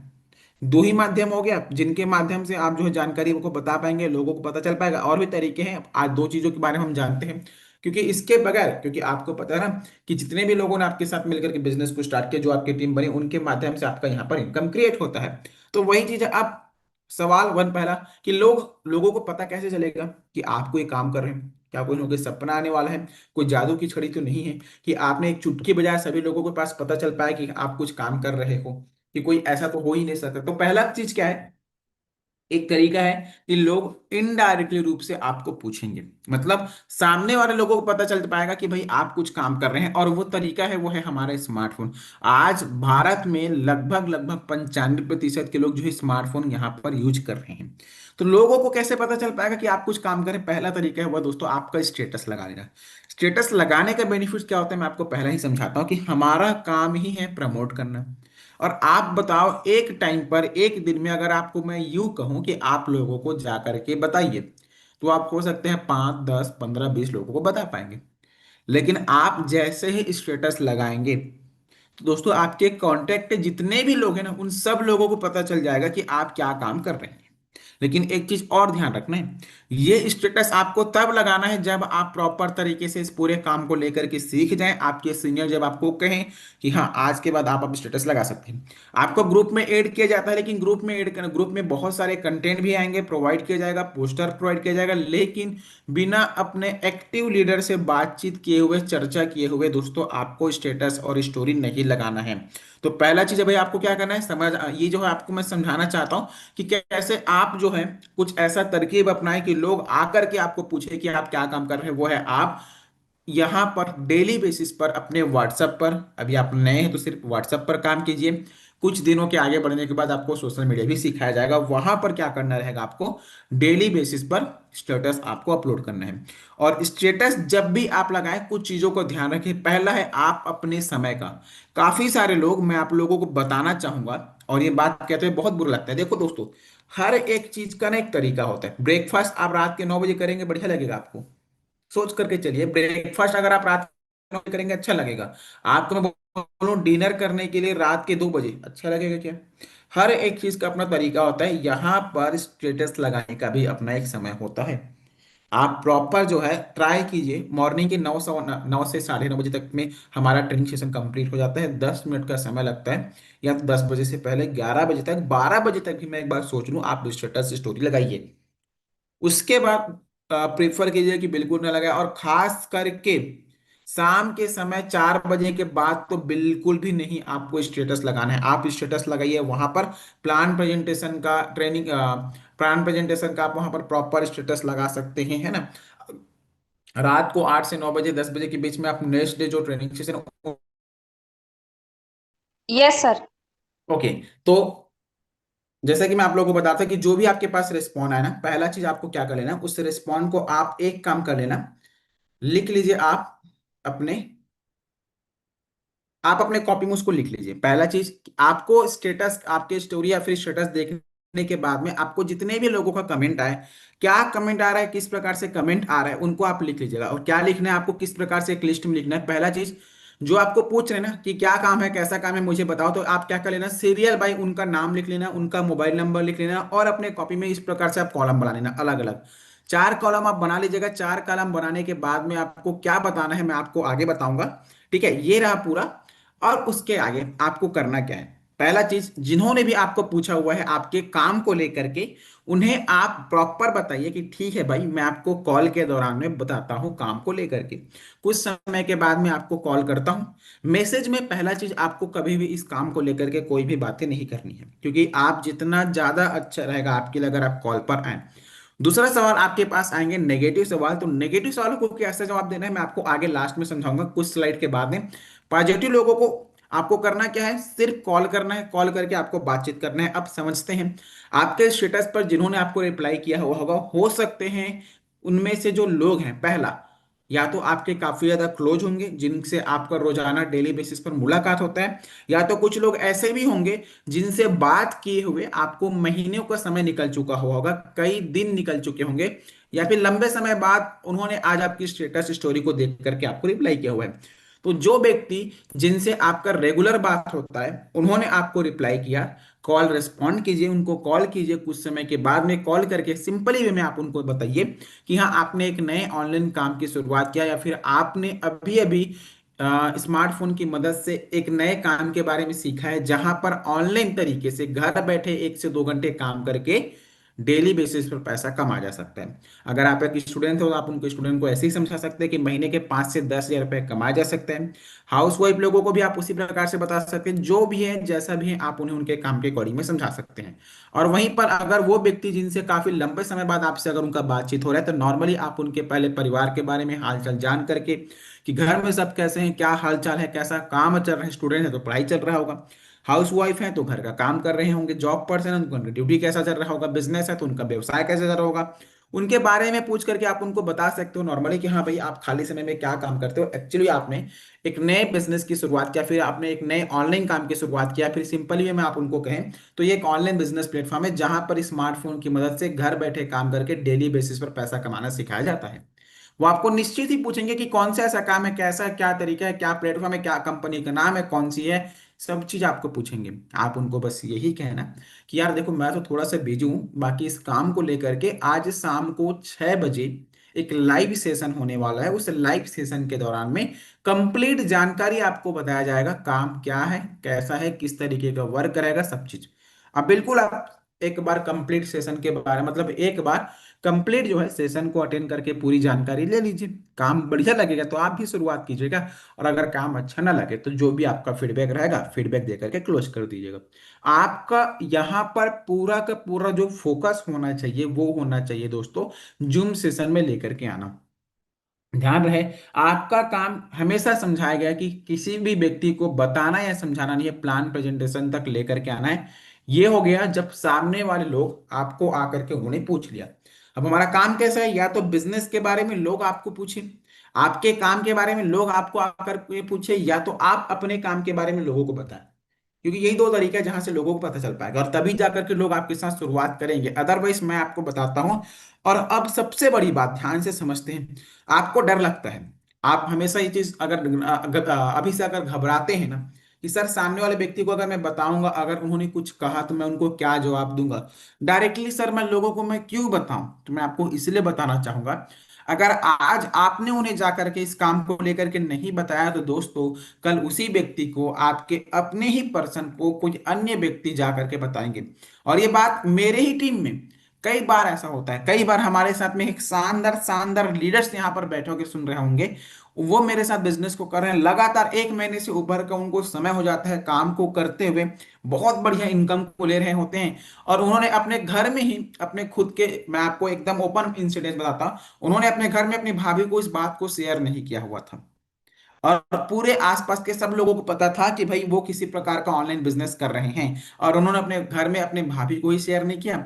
दो ही माध्यम हो गया जिनके माध्यम से आप जो है जानकारी को बता पाएंगे, लोगों को पता चल पाएगा। और भी तरीके हैं, आज दो चीजों के बारे में हम जानते हैं। क्योंकि इसके बगैर, क्योंकि आपको पता है ना कि जितने भी लोगों ने आपके साथ मिलकर के बिजनेस को स्टार्ट किया, जो आपकी टीम बनी, उनके माध्यम से आपका यहाँ पर इनकम क्रिएट होता है। तो वही चीज है। आप सवाल वन पहला, कि लोगों को पता कैसे चलेगा कि आप कोई काम कर रहे हैं, क्या कोई ना कोई सपना आने वाला है, कोई जादू की छड़ी तो नहीं है कि आपने एक चुटकी बजाए सभी लोगों के पास पता चल पाए कि आप कुछ काम कर रहे हो, कि कोई ऐसा तो हो ही नहीं सकता। तो पहला चीज क्या है, एक तरीका है कि लोग इनडायरेक्टली रूप से आपको पूछेंगे, मतलब सामने वाले लोगों को पता चल पाएगा कि भाई आप कुछ काम कर रहे हैं, और वो तरीका है वो है हमारा स्मार्टफोन। आज भारत में लगभग लगभग 95% के लोग जो है स्मार्टफोन यहाँ पर यूज कर रहे हैं। तो लोगों को कैसे पता चल पाएगा कि आप कुछ काम करें? पहला तरीका है वह दोस्तों आपका स्टेटस लगा लेना। स्टेटस लगाने का बेनिफिट क्या होता है मैं आपको पहले ही समझाता हूँ कि हमारा काम ही है प्रमोट करना। और आप बताओ, एक टाइम पर एक दिन में अगर आपको मैं यूं कहूं कि आप लोगों को जा करके बताइए, तो आप हो सकते हैं 5, 10, 15, 20 लोगों को बता पाएंगे। लेकिन आप जैसे ही स्टेटस लगाएंगे, तो दोस्तों आपके कांटेक्ट के जितने भी लोग हैं ना, उन सब लोगों को पता चल जाएगा कि आप क्या काम कर रहे हैं। लेकिन एक चीज और ध्यान रखना है, ये स्टेटस आपको तब लगाना है जब आप प्रॉपर तरीके से इस पूरे काम को लेकर के सीख जाएं, आपके सीनियर जब आपको कहें कि हाँ आज के बाद आप अब स्टेटस लगा सकते हैं। आपको ग्रुप में ऐड किया जाता है, लेकिन ग्रुप में ऐड करना, ग्रुप में बहुत सारे कंटेंट भी आएंगे, प्रोवाइड किया जाएगा, पोस्टर प्रोवाइड किया जाएगा, लेकिन बिना अपने एक्टिव लीडर से बातचीत किए हुए, चर्चा किए हुए दोस्तों आपको स्टेटस और स्टोरी नहीं लगाना है। तो पहला चीज है भाई, आपको क्या करना है, समझ, ये जो है आपको मैं समझाना चाहता हूँ कि कैसे आप जो है कुछ ऐसा तरकीब अपनाएं कि लोग आकर के आपको पूछे कि आप क्या काम कर रहे हैं। वो है आप यहाँ पर डेली बेसिस पर अपने व्हाट्सएप पर, अभी आप नए हैं तो सिर्फ व्हाट्सएप पर काम कीजिए। कुछ दिनों के आगे बढ़ने के बाद आपको सोशल मीडिया भी सिखाया जाएगा, वहां पर क्या करना रहेगा, आपको डेली बेसिस पर स्टेटस आपको अपलोड करना है। और स्टेटस जब भी आप लगाएं, कुछ चीजों को ध्यान रखें। पहला है आप अपने समय का, काफी सारे लोग, मैं आप लोगों को बताना चाहूंगा, और ये बात कहते हुए बहुत बुरा लगता है। देखो दोस्तों, हर एक चीज का ना एक तरीका होता है। ब्रेकफास्ट आप रात के 9 बजे करेंगे, बढ़िया लगेगा आपको? सोच करके चलिए, ब्रेकफास्ट अगर आप रात को करेंगे अच्छा लगेगा? आपको मैं बोलूं डिनर करने के लिए रात के 2 बजे अच्छा लगेगा क्या? हर एक चीज का अपना तरीका होता है, यहाँ पर स्टेटस लगाने का भी अपना एक समय होता है। आप प्रॉपर जो है ट्राई कीजिए, मॉर्निंग के 9 से 9:30 बजे तक में हमारा ट्रेनिंग सेशन कंप्लीट हो जाता है, 10 मिनट का समय लगता है। या तो 10 बजे से पहले 11 बजे तक, 12 बजे तक भी मैं एक बार सोच लूँ आप स्टेटस स्टोरी लगाइए। उसके बाद प्रेफर कीजिए कि बिल्कुल ना लगाए, और खास करके शाम के समय 4 बजे के बाद तो बिल्कुल भी नहीं आपको स्टेटस लगाना है। आप स्टेटस लगाइए वहां पर प्लान प्रेजेंटेशन का ट्रेनिंग, प्लान प्रेजेंटेशन का आप वहां पर प्रॉपर स्टेटस लगा सकते हैं, है ना? रात को 8 से 9 बजे, 10 बजे के बीच में आप नेक्स्ट डे जो training session. Yes sir. Okay. तो जैसा कि मैं आप लोगों को बताता कि जो भी आपके पास रिस्पॉन्ड आए ना, पहला चीज आपको क्या कर लेना, उस रिस्पॉन्ड को आप एक काम कर लेना, लिख लीजिए आप अपने, आप अपने कॉपी में उसको लिख लीजिए। पहला चीज, आपको स्टेटस, आपके स्टोरी या फिर स्टेटस देखने के बाद में आपको जितने भी लोगों का कमेंट आए, क्या कमेंट आ रहा है, किस प्रकार से कमेंट आ रहा है, उनको आप लिख लीजिएगा। और क्या लिखना है आपको, किस प्रकार से एक लिस्ट में लिखना है। पहला चीज, जो आपको पूछ रहे हैं ना कि क्या काम है, कैसा काम है, मुझे बताओ, तो आप क्या कर लेना, सीरियल बाय उनका नाम लिख लेना, उनका मोबाइल नंबर लिख लेना, और अपने कॉपी में इस प्रकार से आप कॉलम बना लेना, अलग अलग 4 कॉलम आप बना लीजिएगा। 4 कॉलम बनाने के बाद में आपको क्या बताना है मैं आपको आगे बताऊंगा। ठीक है, ये रहा पूरा। और उसके आगे आपको करना क्या है, पहला चीज, जिन्होंने भी आपको पूछा हुआ है आपके काम को लेकर के, उन्हें आप प्रॉपर बताइए कि ठीक है भाई, मैं आपको कॉल के दौरान में बताता हूं काम को लेकर के, कुछ समय के बाद में आपको कॉल करता हूं। मैसेज में पहला चीज, आपको कभी भी इस काम को लेकर के कोई भी बातें नहीं करनी है, क्योंकि आप जितना ज्यादा अच्छा रहेगा आपके लिए अगर आप कॉल पर आए। दूसरा सवाल आपके पास आएंगे नेगेटिव सवाल, तो नेगेटिव सवालों को कैसे जवाब देना है मैं आपको आगे लास्ट में समझाऊंगा कुछ स्लाइड के बाद में। पॉजिटिव लोगों को आपको करना क्या है, सिर्फ कॉल करना है, कॉल करके आपको बातचीत करना है। अब समझते हैं, आपके स्टेटस पर जिन्होंने आपको रिप्लाई किया हुआ होगा, हो सकते हैं उनमें से जो लोग हैं, पहला, या तो आपके काफी ज्यादा क्लोज होंगे जिनसे आपका रोजाना डेली बेसिस पर मुलाकात होता है, या तो कुछ लोग ऐसे भी होंगे जिनसे बात किए हुए आपको महीनों का समय निकल चुका होगा, कई दिन निकल चुके होंगे, या फिर लंबे समय बाद उन्होंने आज आपकी स्टेटस स्टोरी को देख करके आपको रिप्लाई किया हुआ है। तो जो व्यक्ति जिनसे आपका रेगुलर बात होता है, उन्होंने आपको रिप्लाई किया, कॉल रिस्पॉन्ड कीजिए, उनको कॉल कीजिए, कुछ समय के बाद में कॉल करके सिंपली वे में आप उनको बताइए कि हाँ आपने एक नए ऑनलाइन काम की शुरुआत किया, या फिर आपने अभी अभी स्मार्टफोन की मदद से एक नए काम के बारे में सीखा है, जहां पर ऑनलाइन तरीके से घर बैठे 1 से 2 घंटे काम करके डेली बेसिस पर पैसा कमा जा सकता है। अगर आप एक स्टूडेंट हो तो आप उनको स्टूडेंट को ऐसे ही समझा सकते हैं कि महीने के 5 से 10 हज़ार रुपये कमाए जा सकते हैं। हाउस वाइफ लोगों को भी आप उसी प्रकार से बता सकते हैं, जो भी है जैसा भी है आप उन्हें उनके काम के अकॉर्डिंग में समझा सकते हैं। और वहीं पर अगर वो व्यक्ति जिनसे काफी लंबे समय बाद आपसे अगर उनका बातचीत हो रहा है, तो नॉर्मली आप उनके पहले परिवार के बारे में हालचाल जान करके कि घर में सब कैसे हैं, क्या हालचाल है, कैसा काम चल रहा है, स्टूडेंट है तो पढ़ाई चल रहा होगा, हाउस वाइफ है तो घर का काम कर रहे होंगे, जॉब पर्सन है तो उनका ड्यूटी कैसा चल रहा होगा, बिजनेस है तो उनका व्यवसाय कैसा चल रहा होगा, उनके बारे में पूछ करके आप उनको बता सकते हो नॉर्मली कि हाँ भाई आप खाली समय में क्या काम करते हो। एक्चुअली आपने एक नए बिजनेस की शुरुआत किया, फिर आपने एक नए ऑनलाइन काम की शुरुआत किया, फिर सिंपली वे में आप उनको कहें तो ये एक ऑनलाइन बिजनेस प्लेटफॉर्म है जहां पर स्मार्टफोन की मदद से घर बैठे काम करके डेली बेसिस पर पैसा कमाना सिखाया जाता है। वो आपको निश्चित ही पूछेंगे कि कौन सा ऐसा काम है, कैसा है, क्या तरीका है, क्या प्लेटफॉर्म है, क्या कंपनी का नाम है, कौन सी है, सब चीज आपको पूछेंगे। आप उनको बस यही कहना कि यार देखो मैं तो थोड़ा सा बिजी हूँ, बाकी इस काम को लेकर के आज शाम को 6 बजे एक लाइव सेशन होने वाला है, उस लाइव सेशन के दौरान में कंप्लीट जानकारी आपको बताया जाएगा, काम क्या है, कैसा है, किस तरीके का वर्क रहेगा, सब चीज। अब बिल्कुल आप एक बार कंप्लीट सेशन के बारे मतलब एक बार कंप्लीट जो है सेशन को अटेंड करके पूरी जानकारी ले लीजिए। काम बढ़िया लगेगा तो आप भी शुरुआत कीजिएगा, और अगर काम अच्छा ना लगे तो जो भी आपका फीडबैक रहेगा फीडबैक दे करके क्लोज कर दीजिएगा। आपका यहाँ पर पूरा का पूरा जो फोकस होना चाहिए वो होना चाहिए दोस्तों, जूम सेशन में लेकर के आना। ध्यान रहे, आपका काम हमेशा समझाया गया है कि किसी भी व्यक्ति को बताना या समझाना नहीं है, प्लान प्रेजेंटेशन तक लेकर के आना है। ये हो गया जब सामने वाले लोग आपको आकर के उन्होंने पूछ लिया। अब हमारा काम कैसा है, या तो बिजनेस के बारे में लोग आपको पूछे, आपके काम के बारे में लोग आपको आकर के पूछे, या तो आप अपने काम के बारे में लोगों को बताएं। क्योंकि यही दो तरीके हैं जहां से लोगों को पता चल पाएगा, और तभी जाकर के लोग आपके साथ शुरुआत करेंगे। अदरवाइज मैं आपको बताता हूं। और अब सबसे बड़ी बात ध्यान से समझते हैं, आपको डर लगता है, आप हमेशा ये चीज अभी से अगर घबराते हैं ना कि सर सामने वाले व्यक्ति को अगर मैं बताऊंगा, अगर उन्होंने कुछ कहा तो मैं उनको क्या जवाब दूंगा, डायरेक्टली सर मैं लोगों को मैं क्यों बताऊं, तो मैं आपको इसलिए बताना चाहूंगा, अगर आज आपने उन्हें जाकर के इस काम को लेकर के नहीं बताया तो दोस्तों कल उसी व्यक्ति को, आपके अपने ही पर्सन को कुछ अन्य व्यक्ति जाकर के बताएंगे। और ये बात मेरे ही टीम में कई बार ऐसा होता है, कई बार हमारे साथ में एक शानदार शानदार लीडर्स यहाँ पर बैठे होकर सुन रहे होंगे, वो मेरे साथ बिजनेस को कर रहे हैं लगातार 1 महीने से ऊपर का उनको समय हो जाता है काम को करते हुए, बहुत बढ़िया इनकम को ले रहे होते हैं, और उन्होंने अपने घर में ही अपने खुद के, मैं आपको एकदम ओपन इंसिडेंट बताता हूँ, उन्होंने अपने घर में अपनी भाभी को इस बात को शेयर नहीं किया हुआ था, और पूरे आसपास के सब लोगों को पता था कि भाई वो किसी प्रकार का ऑनलाइन बिजनेस कर रहे हैं, और उन्होंने अपने घर में अपने भाभी को ही शेयर नहीं किया,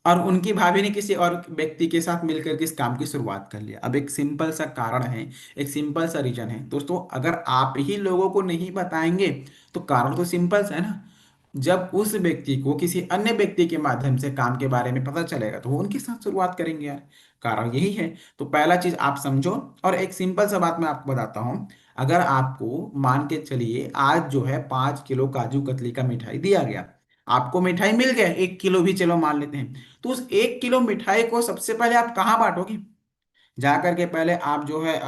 और उनकी भाभी ने किसी और व्यक्ति के साथ मिलकर के इस काम की शुरुआत कर लिया। अब एक सिंपल सा कारण है, एक सिंपल सा रीजन है दोस्तों, अगर आप ही लोगों को नहीं बताएंगे तो कारण तो सिंपल सा है ना, जब उस व्यक्ति को किसी अन्य व्यक्ति के माध्यम से काम के बारे में पता चलेगा तो वो उनके साथ शुरुआत करेंगे यार, कारण यही है। तो पहला चीज आप समझो, और एक सिंपल सा बात मैं आपको बताता हूँ, अगर आपको मान के चलिए आज जो है 5 किलो काजू कतली का मिठाई दिया गया, आपको मिठाई मिल गया 1 किलो भी चलो मान लेते हैं, तो उस 1 किलो मिठाई को सबसे पहले आप कहाँ बांटोगे, जा करके पहले आप जो है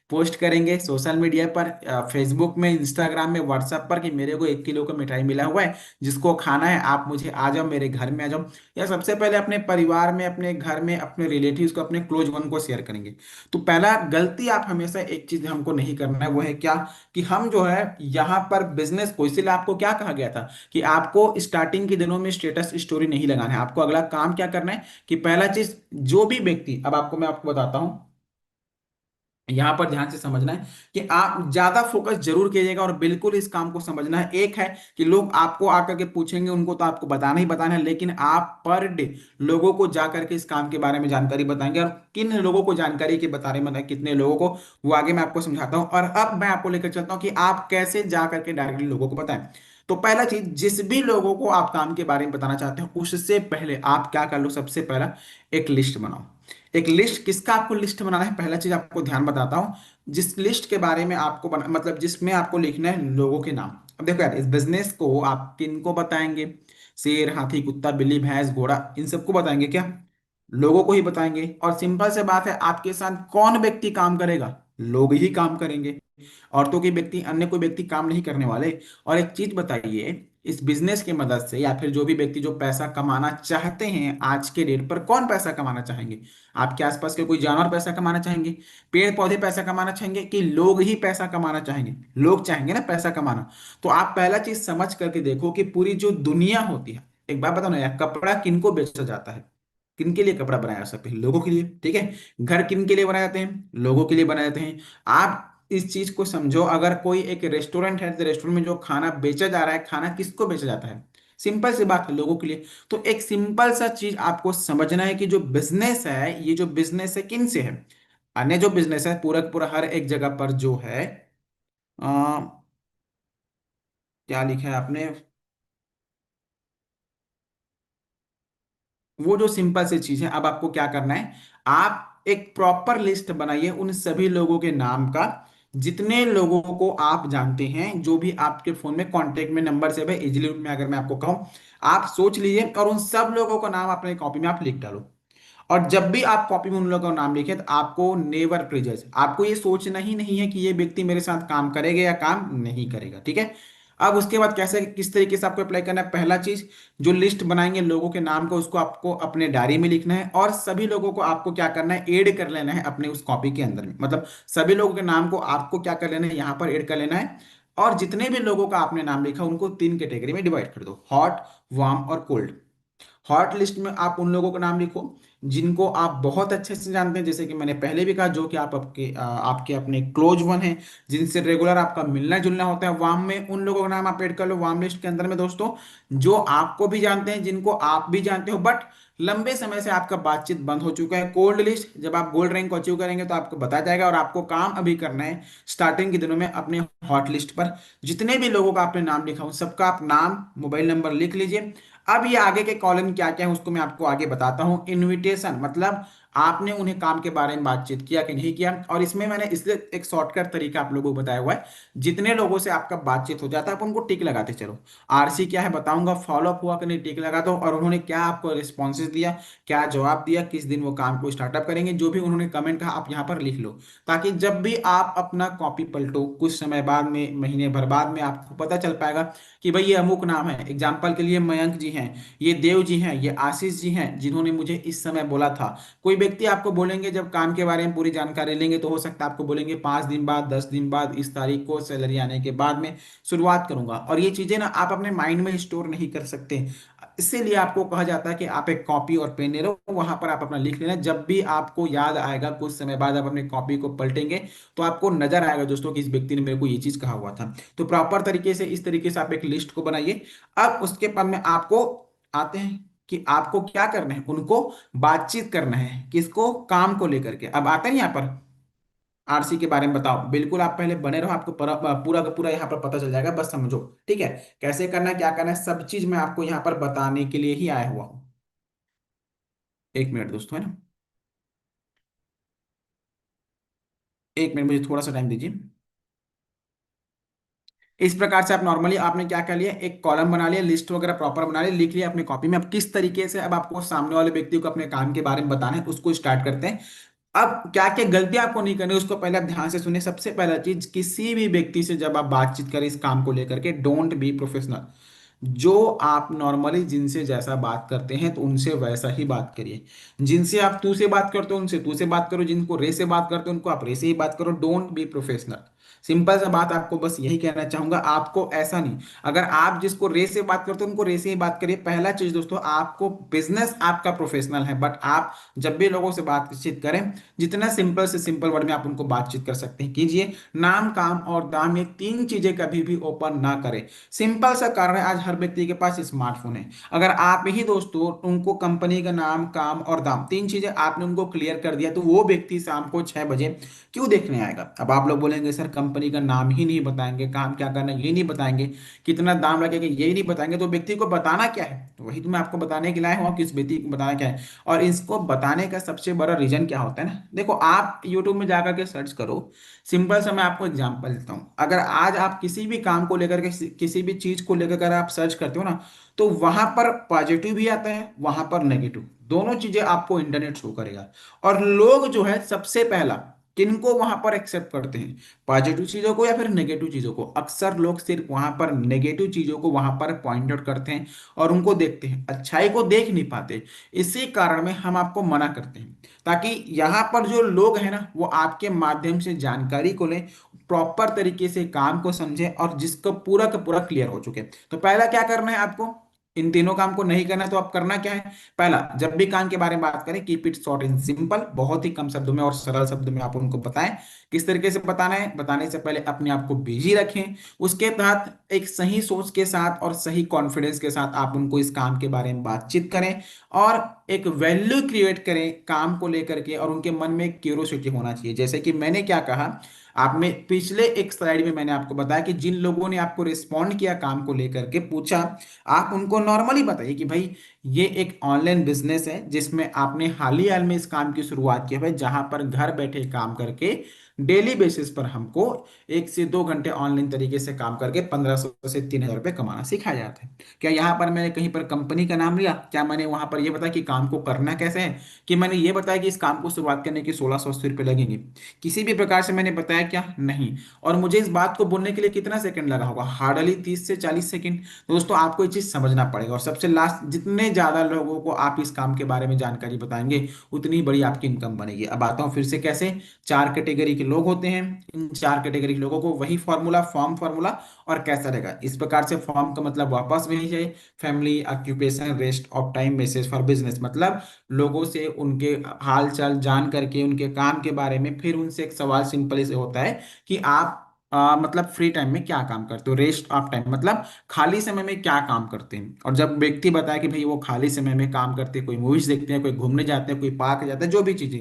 पोस्ट करेंगे सोशल मीडिया पर, फेसबुक में, इंस्टाग्राम में, व्हाट्सएप पर कि मेरे को 1 किलो का मिठाई मिला हुआ है, जिसको खाना है आप मुझे आ जाओ, मेरे घर में आ जाओ, या सबसे पहले अपने परिवार में, अपने घर में, अपने रिलेटिव्स को, अपने क्लोज वन को शेयर करेंगे। तो पहला गलती आप हमेशा एक चीज हमको नहीं करना है, वो है क्या, कि हम जो है यहाँ पर बिजनेस को, इसीलिए आपको क्या कहा गया था कि आपको स्टार्टिंग के दिनों में स्टेटस स्टोरी नहीं लगाना है, आपको अगला काम क्या करना है कि पहला चीज, जो भी व्यक्ति, अब आपको मैं आपको बताता हूँ, यहां पर ध्यान से समझना है कि आप ज्यादा फोकस जरूर कीजिएगा, और बिल्कुल इस काम को समझना है। एक है कि लोग आपको आकर के पूछेंगे, उनको तो आपको बताना ही बताना है, लेकिन आप पर डे लोगों को जाकर के इस काम के बारे में जानकारी बताएंगे, और किन लोगों को जानकारी के बता रहे मतलब कितने लोगों को, वो आगे मैं आपको समझाता हूँ। और अब मैं आपको लेकर चलता हूँ कि आप कैसे जा करके डायरेक्टली लोगों को बताएं। तो पहला चीज, जिस भी लोगों को आप काम के बारे में बताना चाहते हैं उससे पहले आप क्या कर लो, सबसे पहला एक लिस्ट बनाओ। एक लिस्ट, किसका आपको लिस्ट बनाना है, पहला चीज आपको ध्यान बताता हूं, जिस लिस्ट के बारे में आपको मतलब जिसमें आपको लिखना है लोगों के नाम। अब देखो यार, इस बिजनेस को आप किनको बताएंगे, शेर, हाथी, कुत्ता, बिल्ली, भैंस, घोड़ा, इन सबको बताएंगे क्या, लोगों को ही बताएंगे। और सिंपल से बात है, आपके साथ कौन व्यक्ति काम करेगा, लोग ही काम करेंगे, औरतों के व्यक्ति, अन्य कोई व्यक्ति काम नहीं करने वाले। और एक चीज बताइए, इस बिजनेस की मदद से, या फिर जो भी व्यक्ति जो पैसा कमाना चाहते हैं आज के डेट पर, कौन पैसा कमाना चाहेंगे? आपके आसपास के कोई जानवर पैसा कमाना चाहेंगे, पेड़ पौधे पैसा कमाना चाहेंगे, कि लोग ही पैसा कमाना चाहेंगे? लोग चाहेंगे ना पैसा कमाना। तो आप पहला चीज समझ करके देखो कि पूरी जो दुनिया होती है, एक बात बताओ ना यार, कपड़ा किनको बेचा जाता है? किन के लिए कपड़ा बनाया जाता है? लोगों के लिए, ठीक है। घर किन के लिए बनाए जाते हैं? लोगों के लिए बनाए जाते हैं। आप इस चीज को समझो, अगर कोई एक रेस्टोरेंट है तो रेस्टोरेंट में जो खाना बेचा जा रहा है, खाना किसको बेचा जाता है? सिंपल सी बात है, लोगों के लिए। तो एक सिंपल सा चीज आपको समझना है कि जो बिजनेस है, ये जो बिजनेस है किन से है? अन्य जो बिजनेस है पूरा पूरा हर एक जगह पर जो है, आ, क्या लिखा है आपने, वो जो सिंपल सी चीज है। अब आपको क्या करना है, आप एक प्रॉपर लिस्ट बनाइए उन सभी लोगों के नाम का, जितने लोगों को आप जानते हैं, जो भी आपके फोन में कांटेक्ट में नंबर सेव है इजिली, में अगर मैं आपको कहूं, आप सोच लीजिए और उन सब लोगों का नाम अपने कॉपी में आप लिख डालो। और जब भी आप कॉपी में उन लोगों का नाम लिखे, तो आपको नेवर प्रेजर्स, आपको ये सोचना ही नहीं है कि ये व्यक्ति मेरे साथ काम करेगा या काम नहीं करेगा, ठीक है। अब उसके बाद कैसे, किस तरीके से आपको अप्लाई करना है? पहला चीज, जो लिस्ट बनाएंगे लोगों के नाम को, उसको आपको अपने डायरी में लिखना है, और सभी लोगों को आपको क्या करना है, ऐड कर लेना है अपने उस कॉपी के अंदर में। मतलब सभी लोगों के नाम को आपको क्या कर लेना है, यहाँ पर ऐड कर लेना है। और जितने भी लोगों का आपने नाम लिखा, उनको तीन कैटेगरी में डिवाइड कर दो, हॉट, वार्म और कोल्ड। हॉट लिस्ट में आप उन लोगों का नाम लिखो जिनको आप बहुत अच्छे से जानते हैं, जैसे कि मैंने पहले भी कहा, जो कि आपके अपने क्लोज वन हैं, जिनसे रेगुलर आपका मिलना जुलना होता है। वार्म में उन लोगों का नाम आप ऐड कर लो वार्म लिस्ट के अंदर में दोस्तों, जो आपको भी जानते हैं, जिनको आप भी जानते हो, बट लंबे समय से आपका बातचीत बंद हो चुका है। कोल्ड लिस्ट, जब आप गोल्ड रैंक को अचीव करेंगे तो आपको बताया जाएगा, और आपको काम अभी करना है स्टार्टिंग के दिनों में अपने हॉट लिस्ट पर जितने भी लोगों का आपने नाम लिखा, उन सबका आप नाम, मोबाइल नंबर लिख लीजिए। अब ये आगे के कॉलम क्या क्या है उसको मैं आपको आगे बताता हूं। इनविटेशन मतलब आपने उन्हें काम के बारे में बातचीत किया कि नहीं किया, और इसमें मैंने इसलिए एक शॉर्टकट तरीका आप लोगों को बताया हुआ है। जितने लोगों से आपका बातचीत हो जाता है आप उनको टिक लगाते चलो। आरसी क्या है बताऊंगा, फॉलोअप हुआ कि नहीं टिक लगा दो, और उन्होंने क्या आपको रिस्पॉन्सेज दिया, क्या जवाब दिया, किस दिन वो काम को स्टार्टअप करेंगे, जो भी उन्होंने कमेंट कहा आप यहाँ पर लिख लो। ताकि जब भी आप अपना कॉपी पलटो कुछ समय बाद में, महीने भर बाद में, आपको पता चल पाएगा कि भाई ये अमुक नाम है। एग्जाम्पल के लिए मयंक जी हैं, ये देव जी हैं, ये आशीष जी हैं, जिन्होंने मुझे इस समय बोला था। कोई व्यक्ति आपको बोलेंगे, जब काम के बारे में पूरी जानकारी लेंगे तो हो सकता है आपको बोलेंगे 5 दिन बाद, 10 दिन बाद, इस तारीख को सैलरी आने के बाद में शुरुआत करूंगा। और ये चीजें ना आप अपने माइंड में स्टोर नहीं कर सकते, इसीलिए आपको कहा जाता है कि आप एक कॉपी और पेन ले लो, वहां पर आप अपना लिख लेना। जब भी आपको याद आएगा कुछ समय बाद, आप अपने कॉपी को पलटेंगे तो आपको नजर आएगा दोस्तों कि इस व्यक्ति ने मेरे को ये चीज कहा हुआ था। तो प्रॉपर तरीके से इस तरीके से आप एक लिस्ट को बनाइए। अब उसके बाद में आपको आते हैं कि आपको क्या करना है, उनको बातचीत करना है, किसको, काम को लेकर के। अब आते हैं यहाँ पर आरसी के बारे में बताओ, बिल्कुल आप पहले बने रहो, आपको पूरा का पूरा यहाँ पर पता चल जाएगा, बस समझो, ठीक है। कैसे करना है, क्या करना है, सब चीज मैं आपको यहाँ पर बताने के लिए ही आया हुआ हूँ। एक मिनट दोस्तों, है ना, एक मिनट मुझे थोड़ा सा टाइम दीजिए। इस प्रकार से आप नॉर्मली आपने क्या कर लिया, एक कॉलम बना लिया, लिस्ट वगैरह प्रॉपर बना लिया, लिख लिया अपनी कॉपी में। अब किस तरीके से अब आपको सामने वाले व्यक्ति को अपने काम के बारे में बताना है, उसको स्टार्ट करते हैं। अब क्या क्या गलती आपको नहीं करनी उसको पहले आप ध्यान से सुनिए। सबसे पहला चीज, किसी भी व्यक्ति से जब आप बातचीत करें इस काम को लेकर के, डोंट बी प्रोफेशनल। जो आप नॉर्मली जिनसे जैसा बात करते हैं तो उनसे वैसा ही बात करिए। जिनसे आप तू से बात करते हो उनसे तू से बात करो, जिनको रे से बात करते हो उनको आप रे से ही बात करो। Don't be professional. सिंपल सा बात आपको बस यही कहना चाहूंगा, आपको ऐसा नहीं। अगर आप जिसको रे से बात करते हो उनको रे से ही बात करिए। पहला चीज दोस्तों, आपको बिजनेस आपका प्रोफेशनल है, बट आप जब भी लोगों से बातचीत करें, जितना सिंपल से सिंपल वर्ड में आप उनको बातचीत कर सकते हैं कीजिए। नाम, काम और दाम, ये तीन चीजें कभी भी ओपन ना करें। सिंपल सा कारण है, आज हर व्यक्ति के पास स्मार्टफोन है। अगर आप ही दोस्तों उनको कंपनी का नाम, काम और दाम, तीन चीजें आपने उनको क्लियर कर दिया, तो वो व्यक्ति शाम को 6 बजे क्यों देखने आएगा? अब आप लोग बोलेंगे सर कंपनी का नाम ही नहीं बताएंगे, काम क्या करना है ये नहीं बताएंगे, कितना दाम लगेगा ये नहीं बताएंगे, तो व्यक्ति को बताना क्या है? तो वही तो मैं आपको बताने के लाया हूँ कि इस व्यक्ति को बताना क्या है। और इसको बताने का सबसे बड़ा रीजन क्या होता है ना, देखो आप यूट्यूब में जाकर के सर्च करो। सिंपल सा मैं आपको एग्जांपल देता हूँ। अगर आज आप किसी भी काम को लेकर के, किसी भी चीज को लेकर अगर आप सर्च करते हो ना, तो वहां पर पॉजिटिव भी आता है, वहां पर नेगेटिव, दोनों चीजें आपको इंटरनेट शो करेगा। और लोग जो है सबसे पहला किनको वहां पर एक्सेप्ट करते हैं, पॉजिटिव चीजों को या फिर नेगेटिव चीजों को। अक्सर लोग सिर्फ वहां पर नेगेटिव चीजों को वहां पर पॉइंट आउट करते हैं और उनको देखते हैं, अच्छाई को देख नहीं पाते। इसी कारण में हम आपको मना करते हैं, ताकि यहाँ पर जो लोग हैं ना वो आपके माध्यम से जानकारी को लें, प्रॉपर तरीके से काम को समझें और जिसको पूरा का पूरा क्लियर हो चुके। तो पहला क्या करना है आपको, इन तीनों काम को नहीं करना तो आप करना क्या है, पहला, जब भी काम के बारे में बात करें, keep it short and simple, बहुत ही कम शब्दों में और सरल शब्दों में आप उनको बताएं। किस तरीके से बताना है, बताने से पहले अपने आप को बिजी रखें, उसके तहत एक सही सोच के साथ और सही कॉन्फिडेंस के साथ आप उनको इस काम के बारे में बातचीत करें और एक वैल्यू क्रिएट करें काम को लेकर के, और उनके मन में एक क्यूरोसिटी होना चाहिए। जैसे कि मैंने क्या कहा, आप में पिछले एक स्लाइड में मैंने आपको बताया कि जिन लोगों ने आपको रिस्पॉन्ड किया, काम को लेकर के पूछा, आप उनको नॉर्मली बताइए कि भाई ये एक ऑनलाइन बिजनेस है जिसमें आपने हाल ही हाल में इस काम की शुरुआत की है, जहां पर घर बैठे काम करके डेली बेसिस पर हमको 1 से 2 घंटे ऑनलाइन तरीके से काम करके 1500 से 3000 रुपये कमाना सिखाया जाता है। क्या यहाँ पर मैंने कहीं पर कंपनी का नाम लिया, क्या मैंने वहां पर यह बताया कि काम को करना कैसे है, कि मैंने ये बताया कि इस काम को शुरुआत करने के 1680 रुपये लगेंगे, किसी भी प्रकार से मैंने बताया क्या, नहीं। और मुझे इस बात को बोलने के लिए कितना सेकंड लगा होगा, हार्डली 30 से 40 सेकंड। तो दोस्तों आपको ये चीज समझना पड़ेगा, और सबसे लास्ट, जितने ज्यादा लोगों को आप इस काम के बारे में जानकारी बताएंगे उतनी बड़ी आपकी इनकम बनेगी। अब आता हूँ फिर से, कैसे, 4 कैटेगरी के लोग होते हैं, इन 4 कैटेगरी के लोगों को वही फॉर्मूला, फॉर्म फॉर्मूला, और कैसा रहेगा इस प्रकार से। फॉर्म का मतलब वापस वही है, family, occupation, rest of time, message for business, मतलब लोगों से उनके हाल चाल जान करके उनके काम के बारे में, फिर उनसे एक सवाल सिंपल से होता है कि आप मतलब फ्री टाइम में क्या काम करते हो, रेस्ट ऑफ टाइम मतलब खाली समय में क्या काम करते हैं। और जब व्यक्ति बताए कि भाई वो खाली समय में काम करते हैं, कोई मूवीज देखते हैं, कोई घूमने जाते हैं, कोई पार्क जाते हैं, जो भी चीजें,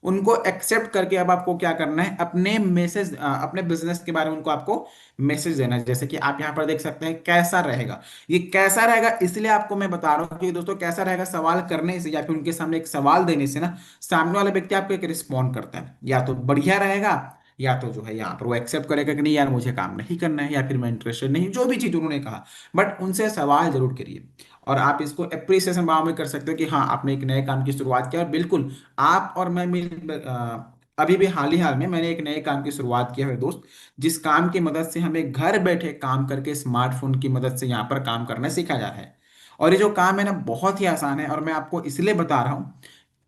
उनको एक्सेप्ट करके अब आपको क्या करना है, अपने मैसेज, अपने बिजनेस के बारे में उनको आपको मैसेज देना है। जैसे कि आप यहाँ पर देख सकते हैं, कैसा रहेगा, ये कैसा रहेगा इसलिए आपको मैं बता रहा हूँ कि दोस्तों कैसा रहेगा, सवाल करने से या फिर उनके सामने एक सवाल देने से ना, सामने वाला व्यक्ति आपको एक रिस्पॉन्ड करता है, या तो बढ़िया रहेगा, या तो जो है यहाँ पर वो एक्सेप्ट करेगा कि नहीं यार मुझे काम नहीं करना है, या फिर मैं इंटरेस्टेड नहीं, जो भी चीज उन्होंने कहा। बट उनसे सवाल जरूर करिए, और आप इसको अप्रिसिएशन भाव में कर सकते हो कि हाँ आपने एक नए काम की शुरुआत किया। और बिल्कुल आप और मैं मिल अभी भी हाल ही हाल में मैंने एक नए काम की शुरुआत किया है दोस्त, जिस काम की मदद से हमें घर बैठे काम करके स्मार्टफोन की मदद से यहाँ पर काम करना सीखा जा रहा है। और ये जो काम है ना बहुत ही आसान है, और मैं आपको इसलिए बता रहा हूँ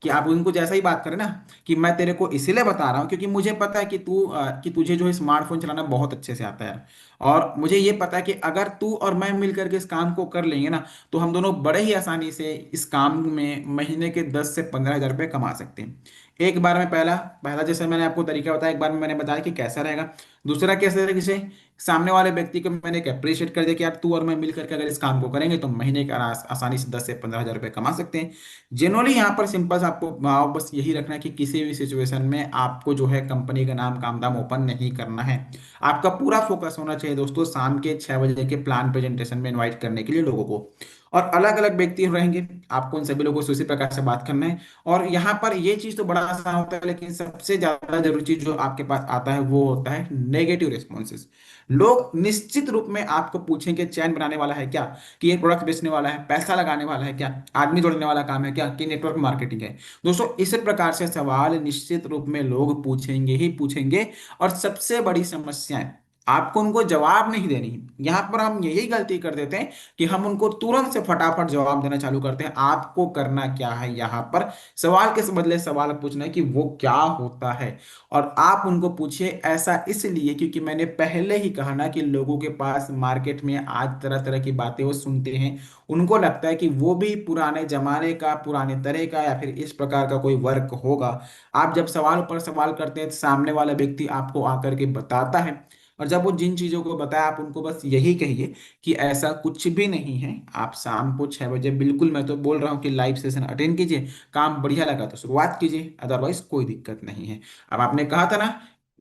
कि आप उनको जैसा ही बात करें ना, कि मैं तेरे को इसीलिए बता रहा हूँ क्योंकि मुझे पता है कि कि तुझे जो है स्मार्टफोन चलाना बहुत अच्छे से आता है। और मुझे ये पता है कि अगर तू और मैं मिल करके इस काम को कर लेंगे ना, तो हम दोनों बड़े ही आसानी से इस काम में महीने के 10 से 15 हजार रुपये कमा सकते हैं। एक बार में, पहला पहला जैसे मैंने आपको तरीका बताया, एक बार में मैंने बताया कि कैसा रहेगा। दूसरा कैसे तरीके से, सामने वाले व्यक्ति को मैंने एक अप्रिशिएट कर दिया कि यार तू और मैं मिल करके अगर इस काम को करेंगे तो महीने का आसानी से 10 से 15 हजार रुपये कमा सकते हैं। जनरली यहाँ पर सिंपल सा आपको भाव बस यही रखना है कि किसी भी सिचुएशन में आपको जो है कंपनी का नाम काम दाम ओपन नहीं करना है। आपका पूरा फोकस होना चाहिए दोस्तों शाम के 6 बजे के प्लान प्रेजेंटेशन में इनवाइट करने के लिए लोगों को। और अलग अलग व्यक्ति रहेंगे, आपको उन सभी लोगों से उसी प्रकार से बात करना है। और यहाँ पर ये चीज तो बड़ा आसान होता है, लेकिन सबसे ज्यादा जरूरी चीज जो आपके पास आता है वो होता है नेगेटिव रिस्पॉन्सेज। लोग निश्चित रूप में आपको पूछेंगे चैन बनाने वाला है क्या, कि ये प्रोडक्ट बेचने वाला है, पैसा लगाने वाला है क्या, आदमी जोड़ने वाला काम है क्या, कि नेटवर्क मार्केटिंग है। दोस्तों इस प्रकार से सवाल निश्चित रूप में लोग पूछेंगे ही पूछेंगे। और सबसे बड़ी समस्या है, आपको उनको जवाब नहीं देनी। यहाँ पर हम यही गलती कर देते हैं कि हम उनको तुरंत से फटाफट जवाब देना चालू करते हैं। आपको करना क्या है, यहाँ पर सवाल के बदले सवाल पूछना है कि वो क्या होता है। और आप उनको पूछिए, ऐसा इसलिए क्योंकि मैंने पहले ही कहा ना कि लोगों के पास मार्केट में आज तरह तरह की बातें वो सुनते हैं, उनको लगता है कि वो भी पुराने जमाने का, पुराने तरह का, या फिर इस प्रकार का कोई वर्क होगा। आप जब सवाल पर सवाल करते हैं तो सामने वाला व्यक्ति आपको आकर के बताता है, और जब वो जिन चीजों को बताया आप उनको बस यही कहिए कि ऐसा कुछ भी नहीं है। आप शाम को 6 बजे, बिल्कुल मैं तो बोल रहा हूँ कि लाइव सेशन अटेंड कीजिए, काम बढ़िया लगा तो शुरुआत कीजिए, अदरवाइज कोई दिक्कत नहीं है। अब आपने कहा था ना,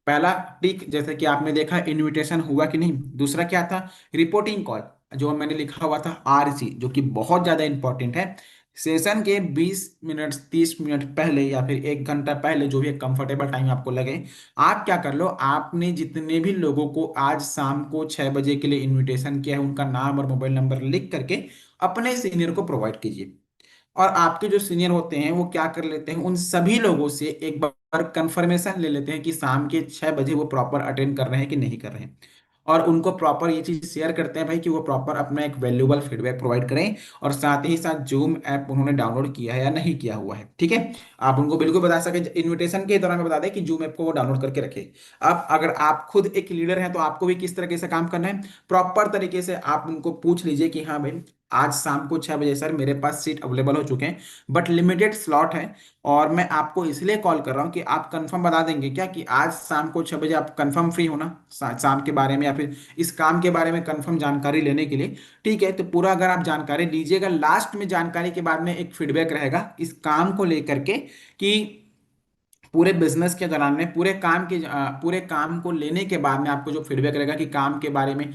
पहला टिक जैसे कि आपने देखा इनविटेशन हुआ कि नहीं, दूसरा क्या था, रिपोर्टिंग कॉल, जो मैंने लिखा हुआ था RC, जो कि बहुत ज्यादा इंपॉर्टेंट है। सेशन के 20 मिनट 30 मिनट पहले या फिर 1 घंटा पहले, जो भी एक कंफर्टेबल टाइम आपको लगे, आप क्या कर लो, आपने जितने भी लोगों को आज शाम को 6 बजे के लिए इनविटेशन किया है उनका नाम और मोबाइल नंबर लिख करके अपने सीनियर को प्रोवाइड कीजिए। और आपके जो सीनियर होते हैं वो क्या कर लेते हैं, उन सभी लोगों से एक बार कंफर्मेशन ले लेते हैं कि शाम के 6 बजे वो प्रॉपर अटेंड कर रहे हैं कि नहीं कर रहे हैं। और उनको प्रॉपर ये चीज शेयर करते हैं भाई कि वो प्रॉपर अपना एक वैल्यूबल फीडबैक प्रोवाइड करें, और साथ ही साथ जूम ऐप उन्होंने डाउनलोड किया है या नहीं किया हुआ है। ठीक है, आप उनको बिल्कुल बता सके, इनविटेशन के दौरान में बता दें कि जूम ऐप को वो डाउनलोड करके रखे। अब अगर आप खुद एक लीडर हैं तो आपको भी किस तरीके से काम करना है, प्रॉपर तरीके से आप उनको पूछ लीजिए कि हाँ भाई, आज शाम को 6 बजे सर मेरे पास सीट अवेलेबल हो चुके हैं, बट लिमिटेड स्लॉट है, और मैं आपको इसलिए कॉल कर रहा हूँ कि आप कंफर्म बता देंगे क्या कि आज शाम को 6 बजे आप कंफर्म फ्री होना शाम के बारे में, या फिर इस काम के बारे में कंफर्म जानकारी लेने के लिए। ठीक है, तो पूरा अगर आप जानकारी लीजिएगा, लास्ट में जानकारी के बाद में एक फीडबैक रहेगा इस काम को लेकर के, कि पूरे बिजनेस के दौरान में पूरे काम को लेने के बाद में आपको जो फीडबैक रहेगा कि काम के बारे में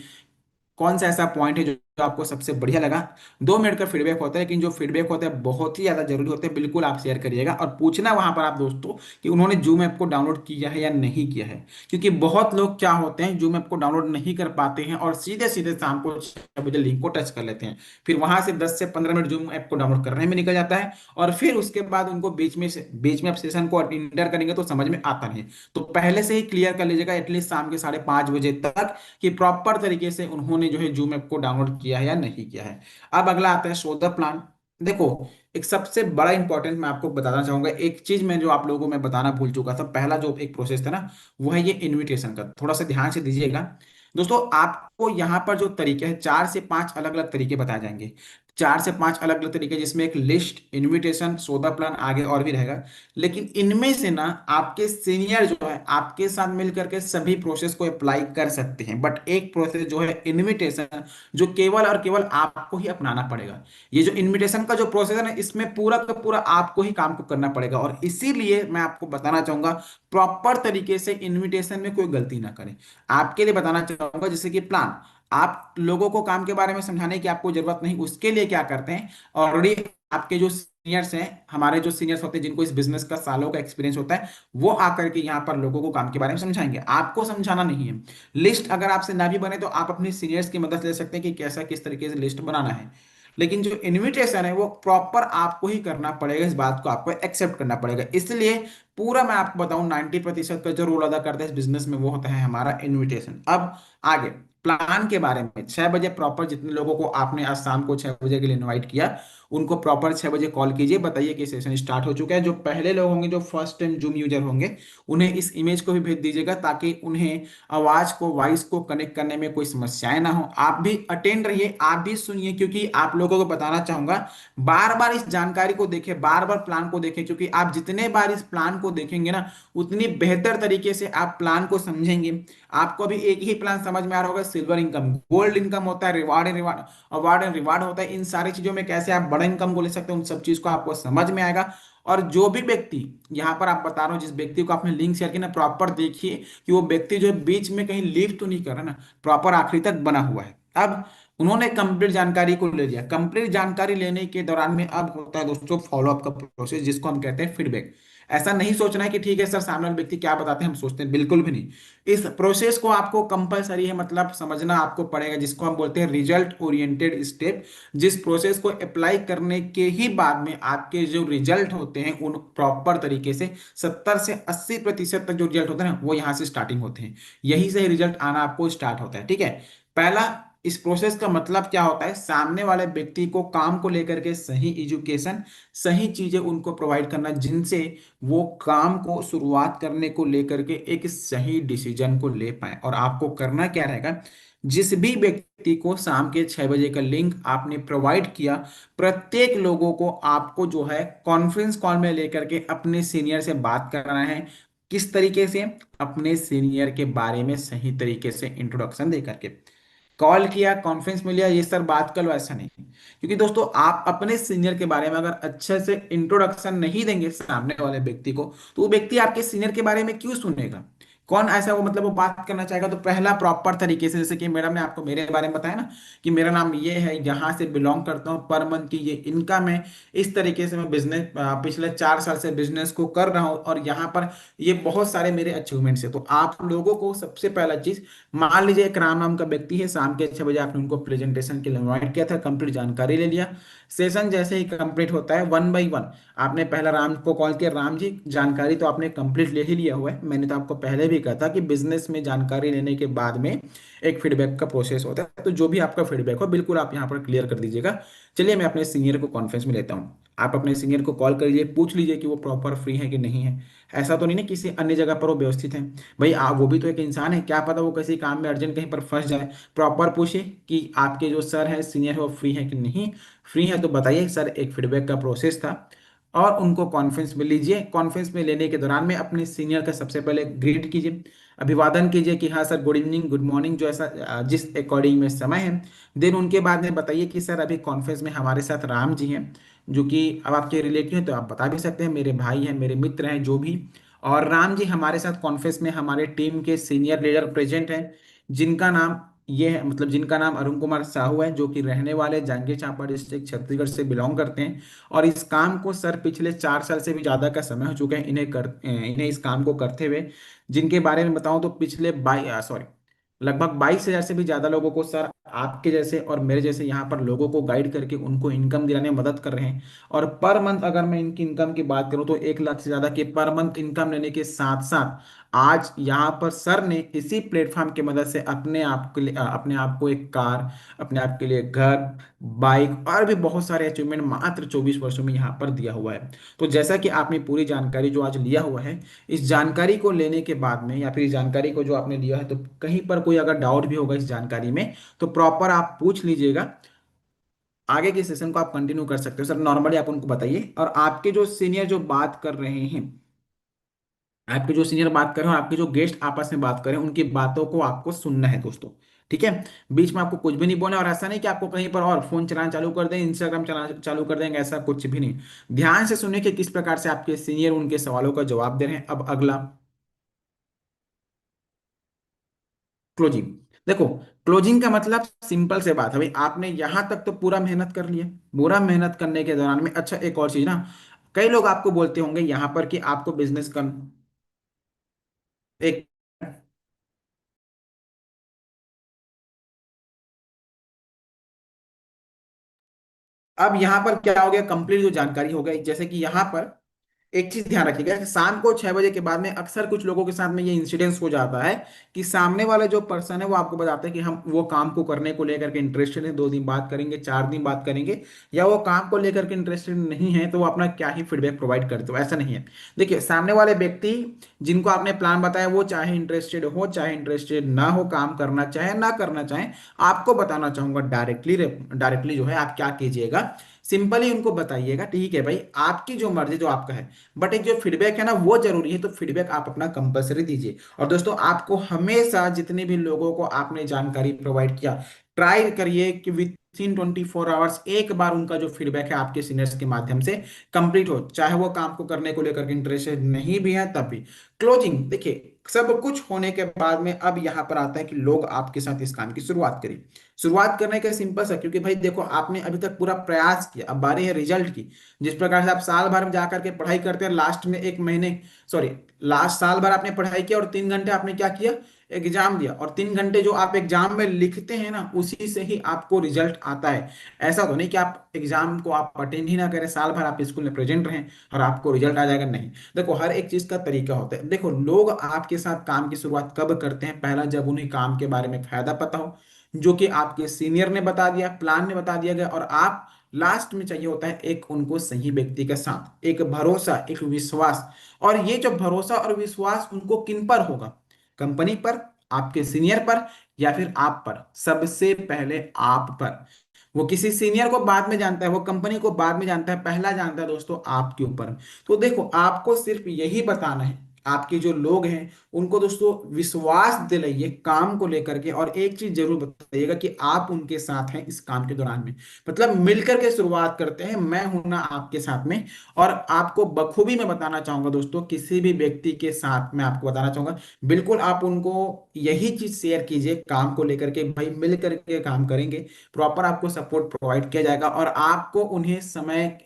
कौन सा ऐसा पॉइंट है जो आपको सबसे बढ़िया लगा। 2 मिनट का फीडबैक होता है, लेकिन जो फीडबैक होता है बहुत ही ज्यादा जरूरी होता है, बिल्कुल आप शेयर करिएगा, और पूछना वहां पर आप दोस्तों कि उन्होंने जूम ऐप को डाउनलोड किया है या नहीं किया है। क्योंकि बहुत लोग क्या होते हैं, जूम ऐप को डाउनलोड नहीं कर पाते हैं और सीधे सीधे शाम को 6 बजे लिंक को टच कर लेते हैं, फिर वहां से 10 से 15 मिनट जूम ऐप को डाउनलोड करने में निकल जाता है, और फिर उसके बाद उनको बीच में आप सेशन को इंटर करेंगे तो समझ में आता नहीं। तो पहले से ही क्लियर कर लीजिएगा एटलीस्ट शाम के 5:30 बजे तक, कि प्रॉपर तरीके से उन्होंने जो है जूम ऐप को डाउनलोड किया है या नहीं किया है। अब अगला आता है शो द प्लान। देखो, एक सबसे बड़ा इंपॉर्टेंट मैं आपको बताना चाहूंगा, एक चीज मैं जो आप लोगों को मैं बताना भूल चुका था, पहला जो एक प्रोसेस था ना, वो है ये इनविटेशन का, थोड़ा सा ध्यान से दीजिएगा। दोस्तों, आपको यहाँ पर जो तरीके हैं, 4 से 5 अलग अलग तरीके बताए जाएंगे, 4 से 5 अलग अलग तरीके, जिसमें एक लिस्ट, इनविटेशन, सौदा प्लान, आगे और भी रहेगा। लेकिन इनमें से ना आपके सीनियर जो है आपके साथ मिलकर के सभी प्रोसेस को अप्लाई कर सकते हैं, बट एक प्रोसेस जो है इनविटेशन, जो केवल और केवल आपको ही अपनाना पड़ेगा। ये जो इनविटेशन का जो प्रोसेस है ना, इसमें पूरा का पूरा आपको ही काम को करना पड़ेगा, और इसीलिए मैं आपको बताना चाहूंगा प्रॉपर तरीके से इनविटेशन में कोई गलती ना करें। आपके लिए बताना चाहूंगा, जैसे कि प्लान, आप लोगों को काम के बारे में समझाने की आपको जरूरत नहीं, उसके लिए क्या करते हैं, ऑलरेडी आपके जो सीनियर्स हैं, हमारे जो सीनियर्स होते हैं जिनको इस बिजनेस का सालों का एक्सपीरियंस होता है, वो आकर के यहाँ पर लोगों को काम के बारे में समझाएंगे, आपको समझाना नहीं है। लिस्ट अगर आपसे ना भी बने तो आप अपने सीनियर्स की मदद ले सकते हैं कि कैसा किस तरीके से लिस्ट बनाना है। लेकिन जो इनविटेशन है वो प्रॉपर आपको ही करना पड़ेगा, इस बात को आपको एक्सेप्ट करना पड़ेगा। इसलिए पूरा मैं आपको बताऊं 90% का जो रोल अदा करता है इस बिजनेस में वो होता है हमारा इनविटेशन। अब आगे प्लान के बारे में, 6 बजे प्रॉपर जितने लोगों को आपने आज शाम को 6 बजे के लिए इनवाइट किया, उनको प्रॉपर 6 बजे कॉल कीजिए, बताइए कि सेशन स्टार्ट हो चुका है। जो पहले लोग होंगे, जो फर्स्ट टाइम जूम यूजर होंगे, उन्हें इस इमेज को भी भेज दीजिएगा, ताकि उन्हें आवाज को, वॉइस को कनेक्ट करने में कोई समस्याएं ना हो। आप भी अटेंड रहिए, आप भी सुनिए, क्योंकि आप लोगों को बताना चाहूंगा, बार बार इस जानकारी को देखें, बार बार प्लान को देखें, क्योंकि आप जितने बार इस प्लान को देखेंगे ना, उतनी बेहतर तरीके से आप प्लान को समझेंगे। आपको अभी एक ही प्लान समझ में आ रहा होगा, सिल्वर इनकम, गोल्ड इनकम होता है, अवार्ड एंड रिवार्ड होता है, इन सारी चीजों में कैसे आप बड़ा इनकम को ले सकते हैं, उन सब चीज को आपको समझ में आएगा। और जो भी व्यक्ति, यहाँ पर आप बता रहा हूँ, जिस व्यक्ति को आपने लिंक शेयर किया ना, प्रॉपर देखिए कि वो व्यक्ति जो है बीच में कहीं लीव तो नहीं कर रहा ना, प्रॉपर आखिरी तक बना हुआ है। अब उन्होंने कंप्लीट जानकारी को ले लिया, कंप्लीट जानकारी लेने के दौरान में अब होता है दोस्तों फॉलोअप का प्रोसेस, जिसको हम कहते हैं फीडबैक। ऐसा नहीं सोचना है कि ठीक है सर सामने वाले व्यक्ति क्या बताते हैं हम सोचते हैं, बिल्कुल भी नहीं। इस प्रोसेस को आपको कंपलसरी है, मतलब समझना आपको पड़ेगा, जिसको हम बोलते हैं रिजल्ट ओरिएंटेड स्टेप। जिस प्रोसेस को अप्लाई करने के ही बाद में आपके जो रिजल्ट होते हैं, उन प्रॉपर तरीके से 70 से 80% तक जो रिजल्ट होते हैं ना, वो यहाँ से स्टार्टिंग होते हैं, यहीं से रिजल्ट आना आपको स्टार्ट होता है। ठीक है, पहला, इस प्रोसेस का मतलब क्या होता है, सामने वाले व्यक्ति को काम को लेकर के सही एजुकेशन, सही चीजें उनको प्रोवाइड करना, जिनसे वो काम को शुरुआत करने को लेकर के एक सही डिसीजन को ले पाए। और आपको करना क्या रहेगा, जिस भी व्यक्ति को शाम के 6 बजे का लिंक आपने प्रोवाइड किया, प्रत्येक लोगों को आपको जो है कॉन्फ्रेंस कॉल में लेकर के अपने सीनियर से बात करना है। किस तरीके से, अपने सीनियर के बारे में सही तरीके से इंट्रोडक्शन दे करके, कॉल किया, कॉन्फ्रेंस में लिया, ये सर बात कर लो, ऐसा नहीं। क्योंकि दोस्तों आप अपने सीनियर के बारे में अगर अच्छे से इंट्रोडक्शन नहीं देंगे सामने वाले व्यक्ति को, तो वो व्यक्ति आपके सीनियर के बारे में क्यों सुनेगा, कौन ऐसा वो, मतलब वो बात करना चाहेगा। तो पहला प्रॉपर तरीके से, जैसे कि मैडम ने आपको मेरे बारे में बताया ना, कि मेरा नाम ये है, यहाँ से बिलोंग करता हूँ, पर मंथ की ये इनकम है, इस तरीके से मैं बिजनेस पिछले 4 साल से बिजनेस को कर रहा हूँ, और यहाँ पर ये बहुत सारे मेरे अचीवमेंट्स है। तो आप लोगों को सबसे पहला चीज, मान लीजिए एक राम नाम का व्यक्ति है, शाम के 6 बजे आपने उनको प्रेजेंटेशन के लिए इनवाइट किया था, कंप्लीट जानकारी ले लिया, सेशन जैसे ही कंप्लीट होता है, वन बाय वन आपने पहला राम को कॉल किया, राम जी जानकारी तो आपने कंप्लीट ले ही लिया हुआ है, मैंने तो आपको पहले भी कहा था कि बिजनेस में जानकारी लेने के बाद में एक फीडबैक का प्रोसेस होता है, तो जो भी आपका फीडबैक हो बिल्कुल आप यहाँ पर क्लियर कर दीजिएगा। चलिए मैं अपने सीनियर को कॉन्फ्रेंस में लेता हूँ। आप अपने सीनियर को कॉल कर लीजिए, पूछ लीजिए कि वो प्रॉपर फ्री है कि नहीं है। ऐसा तो नहीं ना किसी अन्य जगह पर वो व्यवस्थित है, भाई आप वो भी तो एक इंसान है, क्या पता वो किसी काम में अर्जेंट कहीं पर फंस जाए। प्रॉपर पूछिए कि आपके जो सर है सीनियर है वो फ्री है कि नहीं। फ्री है तो बताइए सर एक फीडबैक का प्रोसेस था, और उनको कॉन्फ्रेंस में लीजिए। कॉन्फ्रेंस में लेने के दौरान में अपने सीनियर का सबसे पहले ग्रीट कीजिए, अभिवादन कीजिए कि हाँ sir good evening good morning, जो ऐसा जिस अकॉर्डिंग में समय है। देन उनके बाद में बताइए कि सर अभी कॉन्फ्रेंस में हमारे साथ राम जी हैं, जो कि अब आपके रिलेटिव हैं तो आप बता भी सकते हैं, मेरे भाई हैं मेरे मित्र हैं जो भी। और राम जी हमारे साथ कॉन्फ्रेंस में हमारे टीम के सीनियर लीडर प्रेजेंट हैं, जिनका नाम ये है, मतलब जिनका नाम अरुण कुमार साहू है, जो कि रहने वाले जांजगीर चांपा डिस्ट्रिक्ट छत्तीसगढ़ से बिलोंग करते हैं। और इस काम को सर पिछले 4 साल से भी ज़्यादा का समय हो चुका है इन्हें इस काम को करते हुए। जिनके बारे में बताऊं तो पिछले 22 लगभग 22,000 से भी ज़्यादा लोगों को सर आपके जैसे और मेरे जैसे यहाँ पर लोगों को गाइड करके उनको इनकम दिलाने में मदद कर रहे हैं। और पर मंथ अगर मैं इनकी इनकम की बात करूं तो 1 लाख से ज़्यादा की पर मंथ इनकम लेने के साथ साथ आज यहाँ पर सर ने इसी प्लेटफॉर्म की मदद से अपने आप के लिए अपने आप को एक कार, अपने आप के लिए घर, बाइक और भी बहुत सारे अचीवमेंट मात्र 24 वर्षों में यहाँ पर दिया हुआ है। तो जैसा कि आपने पूरी जानकारी जो आज लिया हुआ है, इस जानकारी को लेने के बाद में या फिर इस जानकारी को जो आपने लिया है, तो कहीं पर कोई अगर डाउट भी होगा इस जानकारी में तो प्रॉपर आप पूछ लीजिएगा। आगे के सेशन को आप कंटिन्यू कर सकते हो सर, नॉर्मली आप उनको बताइए। और आपके जो सीनियर जो बात कर रहे हैं, आपके जो सीनियर बात कर रहे हो, आपके जो गेस्ट आपस में बात कर रहे हैं, उनकी बातों को आपको सुनना है दोस्तों। ठीक है, बीच में आपको कुछ भी नहीं बोलना, और ऐसा नहीं कि आपको कहीं पर और फोन चलाना चालू कर दें, इंस्टाग्राम चलाना चालू कर देंगे, ऐसा कुछ भी नहीं। ध्यान से सुनिए कि किस प्रकार से आपके सीनियर उनके सवालों का जवाब दे रहे हैं। अब अगला क्लोजिंग। देखो, क्लोजिंग का मतलब सिंपल से बात है भाई, आपने यहां तक तो पूरा मेहनत कर लिया। पूरा मेहनत करने के दौरान में अच्छा एक और चीज ना, कई लोग आपको बोलते होंगे यहां पर कि आपको बिजनेस कर एक अब यहाँ पर क्या हो गया, कंप्लीट जो जानकारी हो गई, जैसे कि यहाँ पर एक चीज ध्यान रखिएगा कि शाम को 6 बजे के बाद में अक्सर कुछ लोगों के साथ में ये इंसिडेंस हो जाता है कि सामने वाला जो पर्सन है वो आपको बताता है कि हम वो काम को करने को लेकर के इंटरेस्टेड है, 2 दिन बात करेंगे 4 दिन बात करेंगे, या वो काम को लेकर के इंटरेस्टेड नहीं है तो वो अपना क्या ही फीडबैक प्रोवाइड करते हो, ऐसा नहीं है। देखिए सामने वाले व्यक्ति जिनको आपने प्लान बताया वो चाहे इंटरेस्टेड हो चाहे इंटरेस्टेड ना हो, काम करना चाहे ना करना चाहे, आपको बताना चाहूंगा डायरेक्टली डायरेक्टली जो है आप क्या कीजिएगा, सिंपली उनको बताइएगा ठीक है भाई आपकी जो मर्जी जो आपका है, बट एक जो फीडबैक है ना वो जरूरी है, तो फीडबैक आप अपना कंपलसरी दीजिए। और दोस्तों आपको हमेशा जितने भी लोगों को आपने जानकारी प्रोवाइड किया, ट्राई करिए कि विद इन 24 आवर्स एक बार उनका जो फीडबैक है आपके सीनियर्स के माध्यम से कंप्लीट हो, चाहे वो काम को करने को लेकर के इंटरेस्टेड नहीं भी है तब भी। क्लोजिंग देखिए, सब कुछ होने के बाद में अब यहाँ पर आता है कि लोग आपके साथ इस काम की शुरुआत करें। शुरुआत करने का सिंपल सा, क्योंकि भाई देखो आपने अभी तक पूरा प्रयास किया, अब बारी है रिजल्ट की। जिस प्रकार से आप साल भर में जाकर के पढ़ाई करते हैं, लास्ट में एक महीने, सॉरी, लास्ट साल भर आपने पढ़ाई किया और 3 घंटे आपने क्या किया, एग्जाम दिया, और 3 घंटे जो आप एग्जाम में लिखते हैं ना उसी से ही आपको रिजल्ट आता है। ऐसा तो नहीं कि आप एग्जाम को आप अटेंड ही ना करें, साल भर आप स्कूल में प्रेजेंट रहें और आपको रिजल्ट आ जाएगा, नहीं। देखो हर एक चीज का तरीका होता है। देखो लोग आपके साथ काम की शुरुआत कब करते हैं, पहला जब उन्हें काम के बारे में फायदा पता हो, जो कि आपके सीनियर ने बता दिया, प्लान में बता दिया गया, और आप लास्ट में चाहिए होता है एक उनको सही व्यक्ति के साथ एक भरोसा एक विश्वास। और ये जो भरोसा और विश्वास उनको किन पर होगा, कंपनी पर, आपके सीनियर पर, या फिर आप पर, सबसे पहले आप पर। वो किसी सीनियर को बाद में जानता है, वो कंपनी को बाद में जानता है, पहला जानता है दोस्तों आपके ऊपर। तो देखो आपको सिर्फ यही बताना है, आपके जो लोग हैं उनको दोस्तों विश्वास दिलाइए काम को लेकर के, और एक चीज जरूर बताइएगा कि आप उनके साथ हैं इस काम के दौरान में, मतलब मिलकर के शुरुआत करते हैं, मैं हूं ना आपके साथ में। और आपको बखूबी मैं बताना चाहूंगा दोस्तों, किसी भी व्यक्ति के साथ मैं आपको बताना चाहूंगा, बिल्कुल आप उनको यही चीज शेयर कीजिए काम को लेकर के, भाई मिल करके काम करेंगे, प्रॉपर आपको सपोर्ट प्रोवाइड किया जाएगा, और आपको उन्हें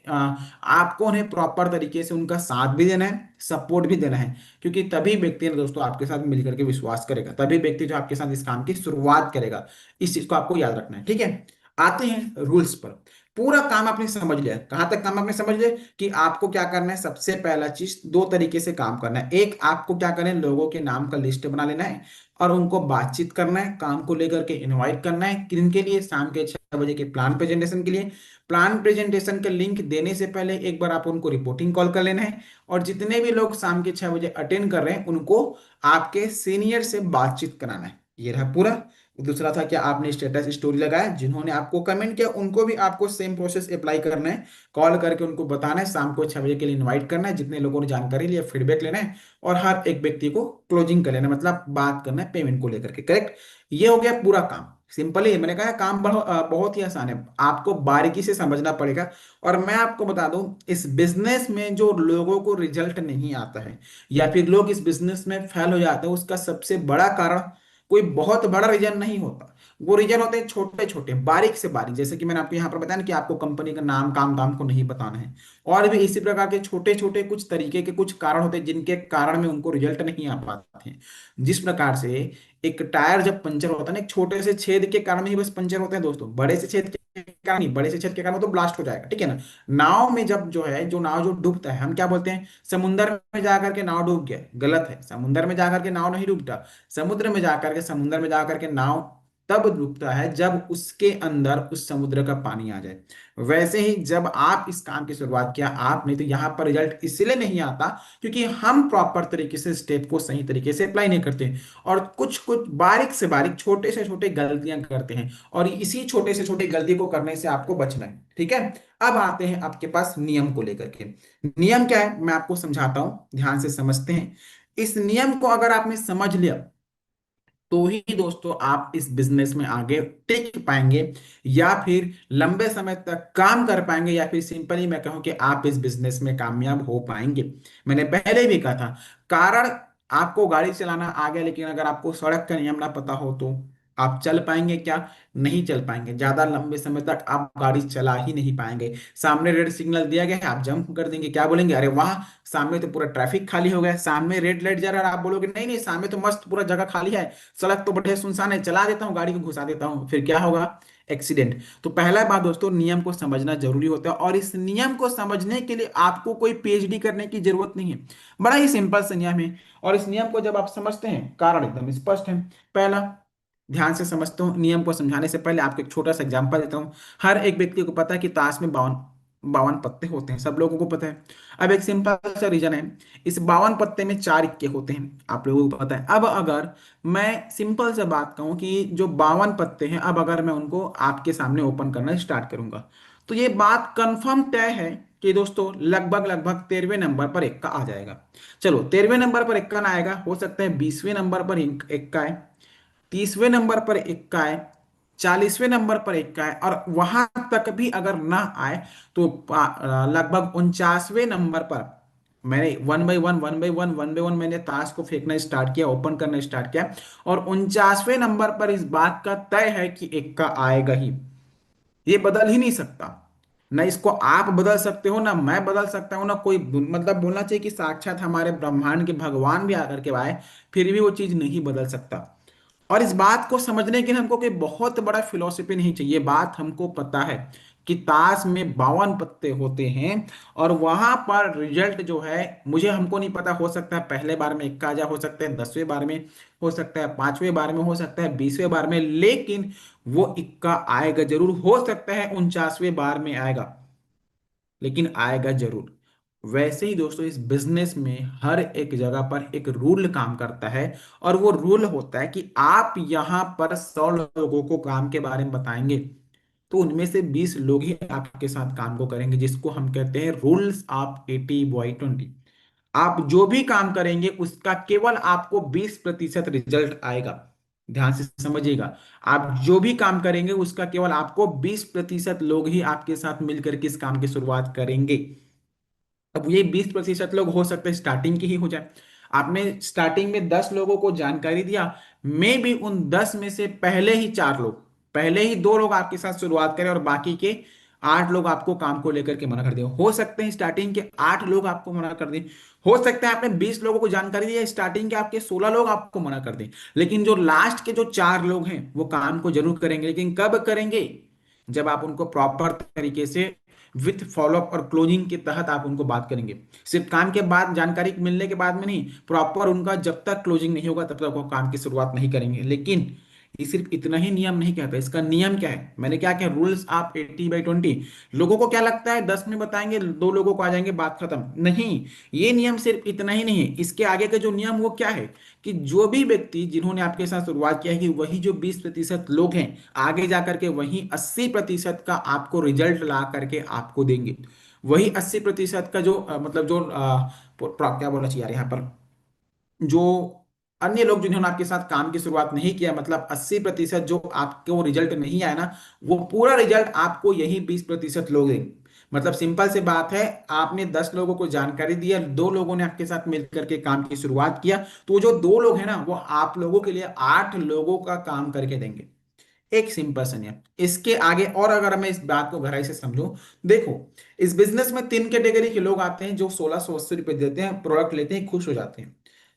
आपको उन्हें प्रॉपर तरीके से उनका साथ भी देना है, सपोर्ट भी देना है। क्योंकि तभी व्यक्ति ना दोस्तों आपके साथ मिलकर के विश्वास करेगा, तभी व्यक्ति जो आपके साथ इस काम की शुरुआत करेगा। इस चीज को आपको याद रखना है, ठीक है। आते हैं रूल्स पर। पूरा काम आपने समझ लिया। कहाँ तक काम आपने समझ लिया कि आपको क्या करना है। सबसे पहला चीज, दो तरीके से काम करना है। एक, आपको क्या करना है, लोगों के नाम का लिस्ट बना लेना है और उनको बातचीत करना है, काम को लेकर के इनवाइट करना है। किन के लिए? शाम के 6 बजे के प्लान प्रेजेंटेशन के लिए। प्लान प्रेजेंटेशन का लिंक देने से पहले एक बार आप उनको रिपोर्टिंग कॉल कर लेना है, और जितने भी लोग शाम के 6 बजे अटेंड कर रहे हैं उनको आपके सीनियर से बातचीत कराना है। ये रहा पूरा। दूसरा था कि आपने स्टेटस स्टोरी लगाया, जिन्होंने आपको कमेंट किया उनको भी आपको सेम प्रोसेस अप्लाई करना है। कॉल करके उनको बताना है, शाम को 6 बजे के लिए इनवाइट करना है, जितने लोगों ने जानकारी लिया फीडबैक लेना है, और हर एक व्यक्ति को क्लोजिंग कर लेना है, मतलब बात करना है पेमेंट को लेकर के। करेक्ट? ये हो गया पूरा काम। सिंपल ही है। मैंने कहा काम बहुत ही आसान है, आपको बारीकी से समझना पड़ेगा। और मैं आपको बता दूं, इस बिजनेस में जो लोगों को रिजल्ट नहीं आता है या फिर लोग इस बिजनेस में फेल हो जाते हैं, उसका सबसे बड़ा कारण कोई बहुत बड़ा रीजन नहीं होता। वो रीजन होते हैं छोटे छोटे, बारीक से बारीक। जैसे कि मैंने आपको यहाँ पर बताया ना कि आपको कंपनी का नाम, काम दाम को नहीं बताना है। और भी इसी प्रकार के छोटे छोटे कुछ तरीके के कुछ कारण होते हैं जिनके कारण में उनको रिजल्ट नहीं आ पाते हैं। जिस प्रकार से एक टायर जब पंचर होता है ना, एक छोटे से छेद के कारण ही बस पंचर होते हैं दोस्तों, बड़े से छेद के कारण नहीं। बड़े से छेद के कारण तो ब्लास्ट हो जाएगा, ठीक है ना। नाव में जब जो है, जो नाव जो डूबता है, हम क्या बोलते हैं? समुंदर में जाकर के नाव डूब गया। गलत है, समुंदर में जाकर के नाव नहीं डूबता। समुद्र में जाकर के नाव तब डूबता है जब उसके अंदर उस समुद्र का पानी आ जाए। वैसे ही जब आप इस काम की शुरुआत किया, आप नहीं तो यहां पर रिजल्ट इसलिए नहीं आता क्योंकि हम प्रॉपर तरीके से स्टेप को सही तरीके से अप्लाई नहीं करते, और कुछ कुछ बारीक से बारीक छोटे से छोटे गलतियां करते हैं, और इसी छोटे से छोटे गलती को करने से आपको बचना है। ठीक है? अब आते हैं आपके पास नियम को लेकर के। नियम क्या है मैं आपको समझाता हूं, ध्यान से समझते हैं। इस नियम को अगर आपने समझ लिया तो ही दोस्तों आप इस बिजनेस में आगे टिक पाएंगे, या फिर लंबे समय तक काम कर पाएंगे, या फिर सिंपली मैं कहूं कि आप इस बिजनेस में कामयाब हो पाएंगे। मैंने पहले भी कहा था, कारण आपको गाड़ी चलाना आ गया, लेकिन अगर आपको सड़क का नियम ना पता हो तो आप चल पाएंगे क्या? नहीं चल पाएंगे। ज्यादा लंबे समय तक आप गाड़ी चला ही नहीं पाएंगे। सामने रेड सिग्नल दिया गया है, आप जंप कर देंगे, क्या बोलेंगे? अरे वाह, सामने तो पूरा ट्रैफिक खाली हो गया। सामने रेड लाइट जा रहा है, आप बोलोगे नहीं नहीं, सामने तो मस्त पूरा जगह खाली है, सड़क तो बढ़िया सुनसान है, चला देता हूँ, गाड़ी को घुसा देता हूँ। फिर क्या होगा? एक्सीडेंट। तो पहला बात दोस्तों, नियम को समझना जरूरी होता है, और इस नियम को समझने के लिए आपको कोई पीएचडी करने की जरूरत नहीं है। बड़ा ही सिंपल सा नियम है, और इस नियम को जब आप समझते हैं, कारण एकदम स्पष्ट है। पहला, ध्यान से समझते हो, नियम को समझाने से पहले आपको एक छोटा सा एग्जांपल देता हूँ। हर एक व्यक्ति को पता है कि ताश में 52 52 पत्ते होते हैं, सब लोगों को पता है। अब एक सिंपल सा रीजन है, इस 52 पत्ते में 4 इक्के होते हैं, आप लोगों को पता है। अब अगर मैं सिंपल से बात कहूं कि जो 52 पत्ते हैं, अब अगर मैं उनको आपके सामने ओपन करना स्टार्ट करूंगा, तो ये बात कंफर्म तय है कि दोस्तों लगभग लगभग 13वें नंबर पर इक्का आ जाएगा। चलो 13वें नंबर पर इक्का ना आएगा, हो सकता है 20वें नंबर पर इक्का है, 30वें नंबर पर इक्का है, 40वें नंबर पर इक्का है, और वहां तक भी अगर ना आए तो लगभग 49वें नंबर पर मैंने वन बाई वन मैंने ताश को फेंकना स्टार्ट किया, ओपन करना स्टार्ट किया, और 49वें नंबर पर इस बात का तय है कि इक्का आएगा ही। ये बदल ही नहीं सकता। ना इसको आप बदल सकते हो, ना मैं बदल सकता हूं, ना कोई, मतलब बोलना चाहिए कि साक्षात हमारे ब्रह्मांड के भगवान भी आकर के आए, फिर भी वो चीज नहीं बदल सकता। और इस बात को समझने के लिए हमको कोई बहुत बड़ा फिलॉसफी नहीं चाहिए। बात हमको पता है कि ताश में 52 पत्ते होते हैं, और वहां पर रिजल्ट जो है, मुझे हमको नहीं पता, हो सकता है पहले बार में इक्का आ जाए, हो सकता है 10वें बार में, हो सकता है 5वें बार में, हो सकता है 20वें बार में, लेकिन वो इक्का आएगा जरूर। हो सकता है 49वें बार में आएगा, लेकिन आएगा जरूर। वैसे ही दोस्तों इस बिजनेस में हर एक जगह पर एक रूल काम करता है, और वो रूल होता है कि आप यहां पर 100 लोगों को काम के बारे में बताएंगे, तो उनमें से 20 लोग ही आपके साथ काम को करेंगे, जिसको हम कहते हैं रूल्स ऑफ 80/20। आप जो भी काम करेंगे उसका केवल आपको 20% रिजल्ट आएगा। ध्यान से समझिएगा, आप जो भी काम करेंगे उसका केवल आपको 20% लोग ही आपके साथ मिलकर के इस काम की शुरुआत करेंगे। अब ये 20% लोग हो सकते हैं स्टार्टिंग के ही हो जाए। आपने स्टार्टिंग में 10 लोगों को जानकारी दिया, मे भी उन 10 में से पहले ही 4 लोग, पहले ही 2 लोग आपके साथ शुरुआत करें, और बाकी के 8 लोग आपको काम को लेकर के मना कर दें। हो सकते हैं स्टार्टिंग के 8 लोग आपको मना कर दें, हो सकता है आपने 20 लोगों को जानकारी दी है, स्टार्टिंग के आपके 16 लोग आपको मना कर दें, लेकिन जो लास्ट के जो 4 लोग हैं वो काम को जरूर करेंगे। लेकिन कब करेंगे? जब आप उनको प्रॉपर तरीके से विथ फॉलोअप और क्लोजिंग के तहत आप उनको बात करेंगे। सिर्फ काम के बाद जानकारी मिलने के बाद में नहीं, प्रॉपर उनका जब तक क्लोजिंग नहीं होगा तब तक वो काम की शुरुआत नहीं करेंगे। लेकिन ये सिर्फ इतना ही नियम नहीं कहता, इसका नियम क्या है, मैंने क्या किया, रूल्स ऑफ 80/20। लोगों को क्या लगता है 10 में बताएंगे, 2 लोगों को आ जाएंगे, बात खत्म। नहीं, ये नियम सिर्फ इतना ही नहीं है, इसके आगे का जो नियम वो क्या है, कि जो भी व्यक्ति जिन्होंने आपके साथ शुरुआत किया है, कि वही जो 20% लोग हैं आगे जा करके वही 80% का आपको रिजल्ट ला करके आपको देंगे। वही 80% का जो मतलब जो क्या बोलना चाहिए यार यहाँ पर, जो अन्य लोग जिन्होंने आपके साथ काम की शुरुआत नहीं किया, मतलब 80% जो आपको रिजल्ट नहीं आया ना, वो पूरा रिजल्ट आपको यही 20% लोग देंगे। मतलब सिंपल सी बात है, आपने 10 लोगों को जानकारी दिया, 2 लोगों ने आपके साथ मिलकर के काम की शुरुआत किया, तो जो 2 लोग हैं ना वो आप लोगों के लिए 8 लोगों का काम करके देंगे। एक सिंपल सा नियम। इसके आगे और अगर मैं इस बात को गहराई से समझूं, देखो, इस बिजनेस में 3 कैटेगरी के लोग आते हैं, जो 1680 रुपये देते हैं, प्रोडक्ट लेते हैं, खुश हो जाते हैं।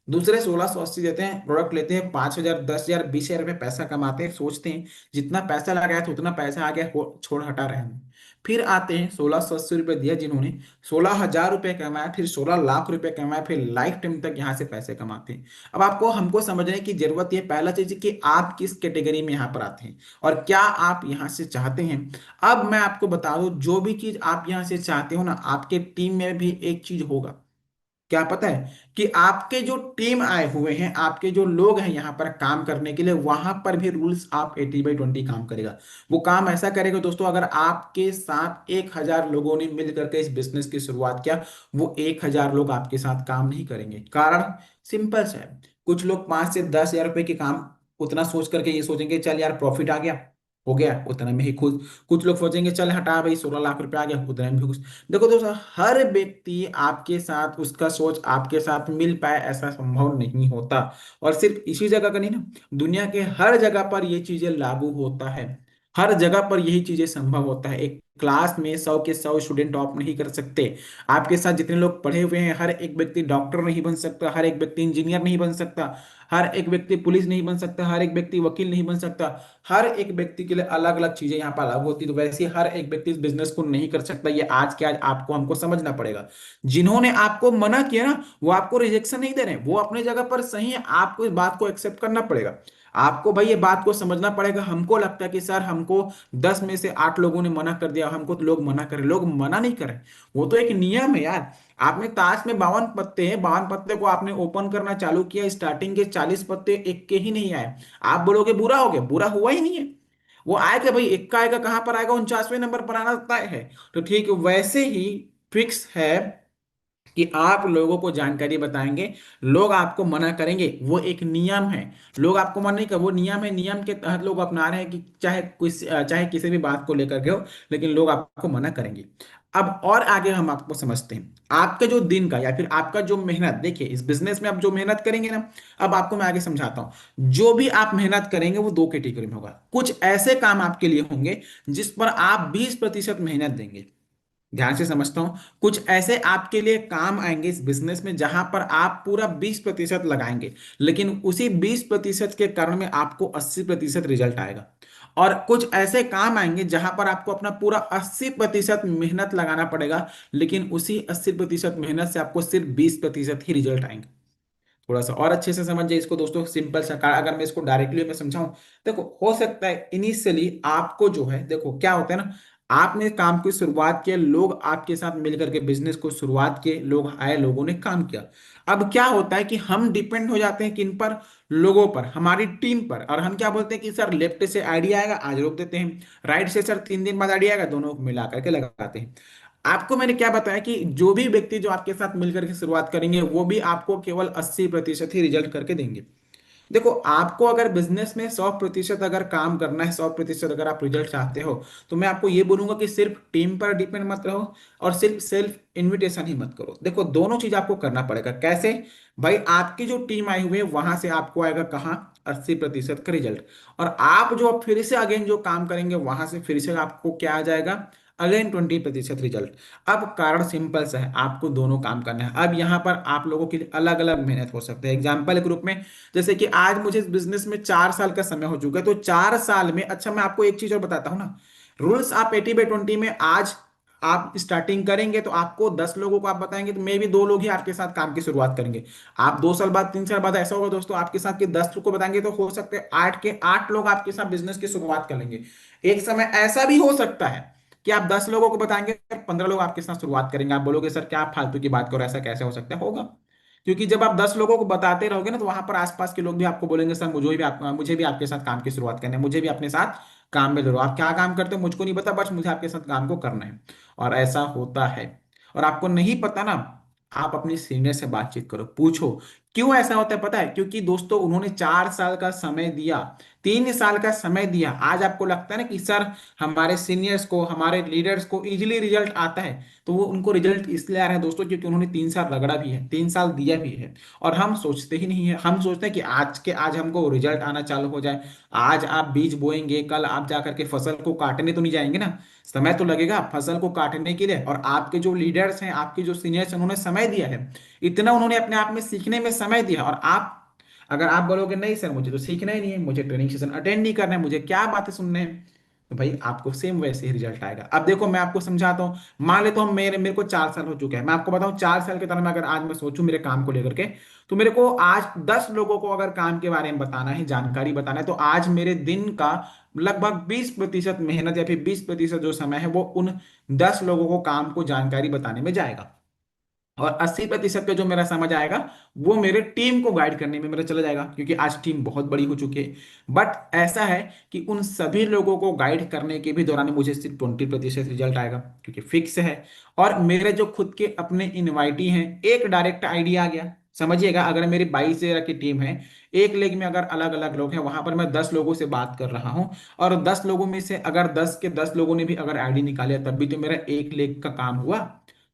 दूसरे 1680 देते हैं, प्रोडक्ट लेते हैं, 5,000, 10,000, 20,000 रुपये पैसा कमाते हैं, सोचते हैं जितना पैसा लगाया था उतना पैसा आ गया, छोड़ हटा रहे हैं। फिर आते हैं 1680 रुपये दिया जिन्होंने 16,000 रुपये कमाया, फिर 16 लाख रुपये कमाया, फिर लाइफ टाइम तक यहाँ से पैसे कमाते हैं। अब आपको हमको समझने की जरूरत है, पहला चीज कि आप किस कैटेगरी में यहाँ पर आते हैं और क्या आप यहाँ से चाहते हैं। अब मैं आपको बता दूं, जो भी चीज आप यहाँ से चाहते हो ना, आपके टीम में भी एक चीज होगा, क्या पता है, कि आपके जो टीम आए हुए हैं, आपके जो लोग हैं यहाँ पर काम करने के लिए, वहां पर भी रूल्स आप 80/20 काम करेगा। वो काम ऐसा करेगा दोस्तों, अगर आपके साथ 1,000 लोगों ने मिल करके इस बिजनेस की शुरुआत किया, वो 1,000 लोग आपके साथ काम नहीं करेंगे। कारण सिंपल सा है, कुछ लोग 5 से 10,000 रुपए के काम उतना सोच करके ये सोचेंगे चल यार प्रॉफिट आ गया, हो गया उतना में ही खुश। कुछ लोग सोचेंगे चल हटा भाई 16 लाख रुपए आ गया, उतना में भी खुश। देखो दोस्तों, हर व्यक्ति आपके साथ, उसका सोच आपके साथ मिल पाए ऐसा संभव नहीं होता। और सिर्फ इसी जगह का नहीं ना, दुनिया के हर जगह पर ये चीजें लागू होता है। हर जगह पर यही चीजें संभव होता है। एक क्लास में 100 के 100 स्टूडेंट टॉप नहीं कर सकते। आपके साथ जितने लोग पढ़े हुए हैं, हर एक व्यक्ति डॉक्टर नहीं बन सकता, हर एक व्यक्ति इंजीनियर नहीं बन सकता, हर एक व्यक्ति पुलिस नहीं बन सकता, हर एक व्यक्ति वकील नहीं बन सकता। हर एक व्यक्ति के लिए अलग अलग चीजें यहाँ पर लागू होती है। तो वैसे ही हर एक व्यक्ति इस बिजनेस को नहीं कर सकता। ये आज के आज आपको हमको समझना पड़ेगा। जिन्होंने आपको मना किया ना, वो आपको रिजेक्शन नहीं दे रहे हैं, वो अपने जगह पर सही है, आपको इस बात को एक्सेप्ट करना पड़ेगा। आपको भाई ये बात को समझना पड़ेगा। हमको लगता है कि सर हमको 10 में से 8 लोगों ने मना कर दिया, हमको तो लोग मना करें, लोग मना नहीं करें। वो तो एक नियम है यार। आपने ताश में 52 पत्ते हैं, 52 पत्ते को आपने ओपन करना चालू किया, स्टार्टिंग के 40 पत्ते एक के ही नहीं आए। आप बोलोगे बुरा हो गया, बुरा हुआ ही नहीं है। वो आएगा भाई, इक्का आएगा, कहां पर आएगा, 49वें नंबर पर आना तय है। तो ठीक वैसे ही फिक्स है कि आप लोगों को जानकारी बताएंगे, लोग आपको मना करेंगे, वो एक नियम है। लोग आपको मना नहीं कर, वो नियम है, नियम के तहत लोग अपना रहे हैं, कि चाहे किसी भी बात को लेकर के हो, लेकिन लोग आपको मना करेंगे। अब और आगे हम आपको समझते हैं, आपके जो दिन का या फिर आपका जो मेहनत, देखिए इस बिजनेस में आप जो मेहनत करेंगे ना, अब आपको मैं आगे समझाता हूं। जो भी आप मेहनत करेंगे वो 2 कैटेगरी में होगा। कुछ ऐसे काम आपके लिए होंगे जिस पर आप 20% मेहनत देंगे। ध्यान से समझता हूं, कुछ ऐसे आपके लिए काम आएंगे इस बिजनेस में जहां पर आप पूरा 20% लगाएंगे, लेकिन उसी 20% के कारण में आपको 80% रिजल्ट आएगा। और कुछ ऐसे काम आएंगे जहां पर आपको अपना पूरा 80% मेहनत लगाना पड़ेगा, लेकिन उसी 80% मेहनत से आपको सिर्फ 20% ही रिजल्ट आएंगे। थोड़ा सा और अच्छे से समझिए इसको दोस्तों, सिंपल सा अगर मैं इसको डायरेक्टली मैं समझाऊं, देखो हो सकता है इनिशियली आपको जो है, देखो क्या होता है ना, आपने काम की शुरुआत किया, लोग आपके साथ मिलकर के बिजनेस को शुरुआत किए, लोग आए, लोगों ने काम किया। अब क्या होता है कि हम डिपेंड हो जाते हैं किन पर, लोगों पर, हमारी टीम पर। और हम क्या बोलते हैं कि सर लेफ्ट से आइडिया आएगा, आज रोक देते हैं, राइट से सर 3 दिन बाद आइडिया आएगा, दोनों को मिला करके लगाते हैं। आपको मैंने क्या बताया कि जो भी व्यक्ति जो आपके साथ मिलकर के शुरुआत करेंगे, वो भी आपको केवल 80% ही रिजल्ट करके देंगे। देखो, आपको अगर बिजनेस में 100% अगर काम करना है, 100% अगर आप रिजल्ट चाहते हो, तो मैं आपको ये बोलूंगा कि सिर्फ टीम पर डिपेंड मत रहो और सिर्फ सेल्फ इन्विटेशन ही मत करो। देखो दोनों चीज आपको करना पड़ेगा। कैसे भाई, आपकी जो टीम आई हुई है वहां से आपको आएगा कहाँ, 80% का रिजल्ट। और आप जो अब फिर से अगेन जो काम करेंगे, वहां से फिर से आपको क्या आ जाएगा, अगेन 20% रिजल्ट। अब कारण सिंपल सा है, आपको दोनों काम करना है। अब यहाँ पर आप लोगों के लिए अलग अलग मेहनत हो सकते हैं। एग्जाम्पल के रूप में, जैसे कि आज मुझे इस बिजनेस में 4 साल का समय हो चुका है, तो 4 साल में, अच्छा मैं आपको एक चीज और बताता हूँ ना, रूल्स आप 80/20 में आज आप स्टार्टिंग करेंगे तो आपको 10 लोगों को आप बताएंगे तो मे भी 2 लोग ही आपके साथ काम की शुरुआत करेंगे। आप 2 साल बाद 3 साल बाद ऐसा होगा दोस्तों आपके साथ कि 10 लोग को बताएंगे तो हो सकते हैं 8 के 8 लोग आपके साथ बिजनेस की शुरुआत कर लेंगे। एक समय ऐसा भी हो सकता है कि आप 10 लोगों को बताएंगे और 15 लोग आपके साथ शुरुआत करेंगे। आप बोलोगे सर क्या आप फालतू की बात करो, ऐसा कैसे हो सकता है? होगा। क्योंकि जब आप 10 लोगों को बताते रहोगे ना तो वहां पर आसपास के लोग भी आपको बोलेंगे सर मुझे भी आपके साथ काम की शुरुआत करनी है, मुझे भी अपने साथ काम में जोड़ो। आप क्या काम करते हो मुझको नहीं पता, बस मुझे आपके साथ काम को करना है। और ऐसा होता है। और आपको नहीं पता ना, आप अपनी सीनियर से बातचीत करो, पूछो क्यों ऐसा होता है। पता है क्योंकि दोस्तों उन्होंने 4 साल का समय दिया, 3 साल का समय दिया। आज आपको लगता है ना कि सर हमारे सीनियर्स को, हमारे लीडर्स को इजीली रिजल्ट आता है, तो वो उनको रिजल्ट इसलिए आ रहा है दोस्तों क्योंकि उन्होंने 3 साल रगड़ा भी है, 3 साल दिया भी है। और हम सोचते ही नहीं है, हम सोचते हैं कि आज हमको रिजल्ट आना चालू हो जाए। आज आप बीज बोएंगे, कल आप जाकर के फसल को काटने तो नहीं जाएंगे ना, समय तो लगेगा फसल को काटने के लिए। और आपके जो लीडर्स हैं, आपके जो सीनियर्स हैं, उन्होंने समय दिया है, इतना उन्होंने अपने आप में सीखने में समय दिया। और आप अगर आप बोलोगे नहीं सर मुझे तो सीखना ही नहीं है, मुझे ट्रेनिंग सेशन अटेंड नहीं करना है, मुझे क्या बातें सुनने हैं, तो भाई आपको सेम वैसे ही रिजल्ट आएगा। अब देखो मैं आपको समझाता हूँ। मान लेता हूँ मेरे मेरे को 4 साल हो चुके हैं, मैं आपको बताऊं 4 साल के तरह में अगर आज मैं सोचूं मेरे काम को लेकर के, तो मेरे को आज 10 लोगों को अगर काम के बारे में बताना है, जानकारी बताना है, तो आज मेरे दिन का लगभग 20% मेहनत या फिर 20% जो समय है वो उन 10 लोगों को काम को जानकारी बताने में जाएगा। और 80% का जो मेरा समझ आएगा वो मेरे टीम को गाइड करने में मेरा चला जाएगा, क्योंकि आज टीम बहुत बड़ी हो चुकी है। बट ऐसा है कि उन सभी लोगों को गाइड करने के भी दौरान मुझे सिर्फ 20% रिजल्ट आएगा, क्योंकि फिक्स है। और मेरे जो खुद के अपने इनवाइटी हैं, एक डायरेक्ट आइडिया आ गया। समझिएगा अगर मेरी 22 की टीम है, एक लेग में अगर अलग अलग लोग हैं, वहां पर मैं 10 लोगों से बात कर रहा हूं, और 10 लोगों में से अगर 10 के 10 लोगों ने भी अगर आईडी निकाले तब भी तो मेरा एक लेग का काम हुआ।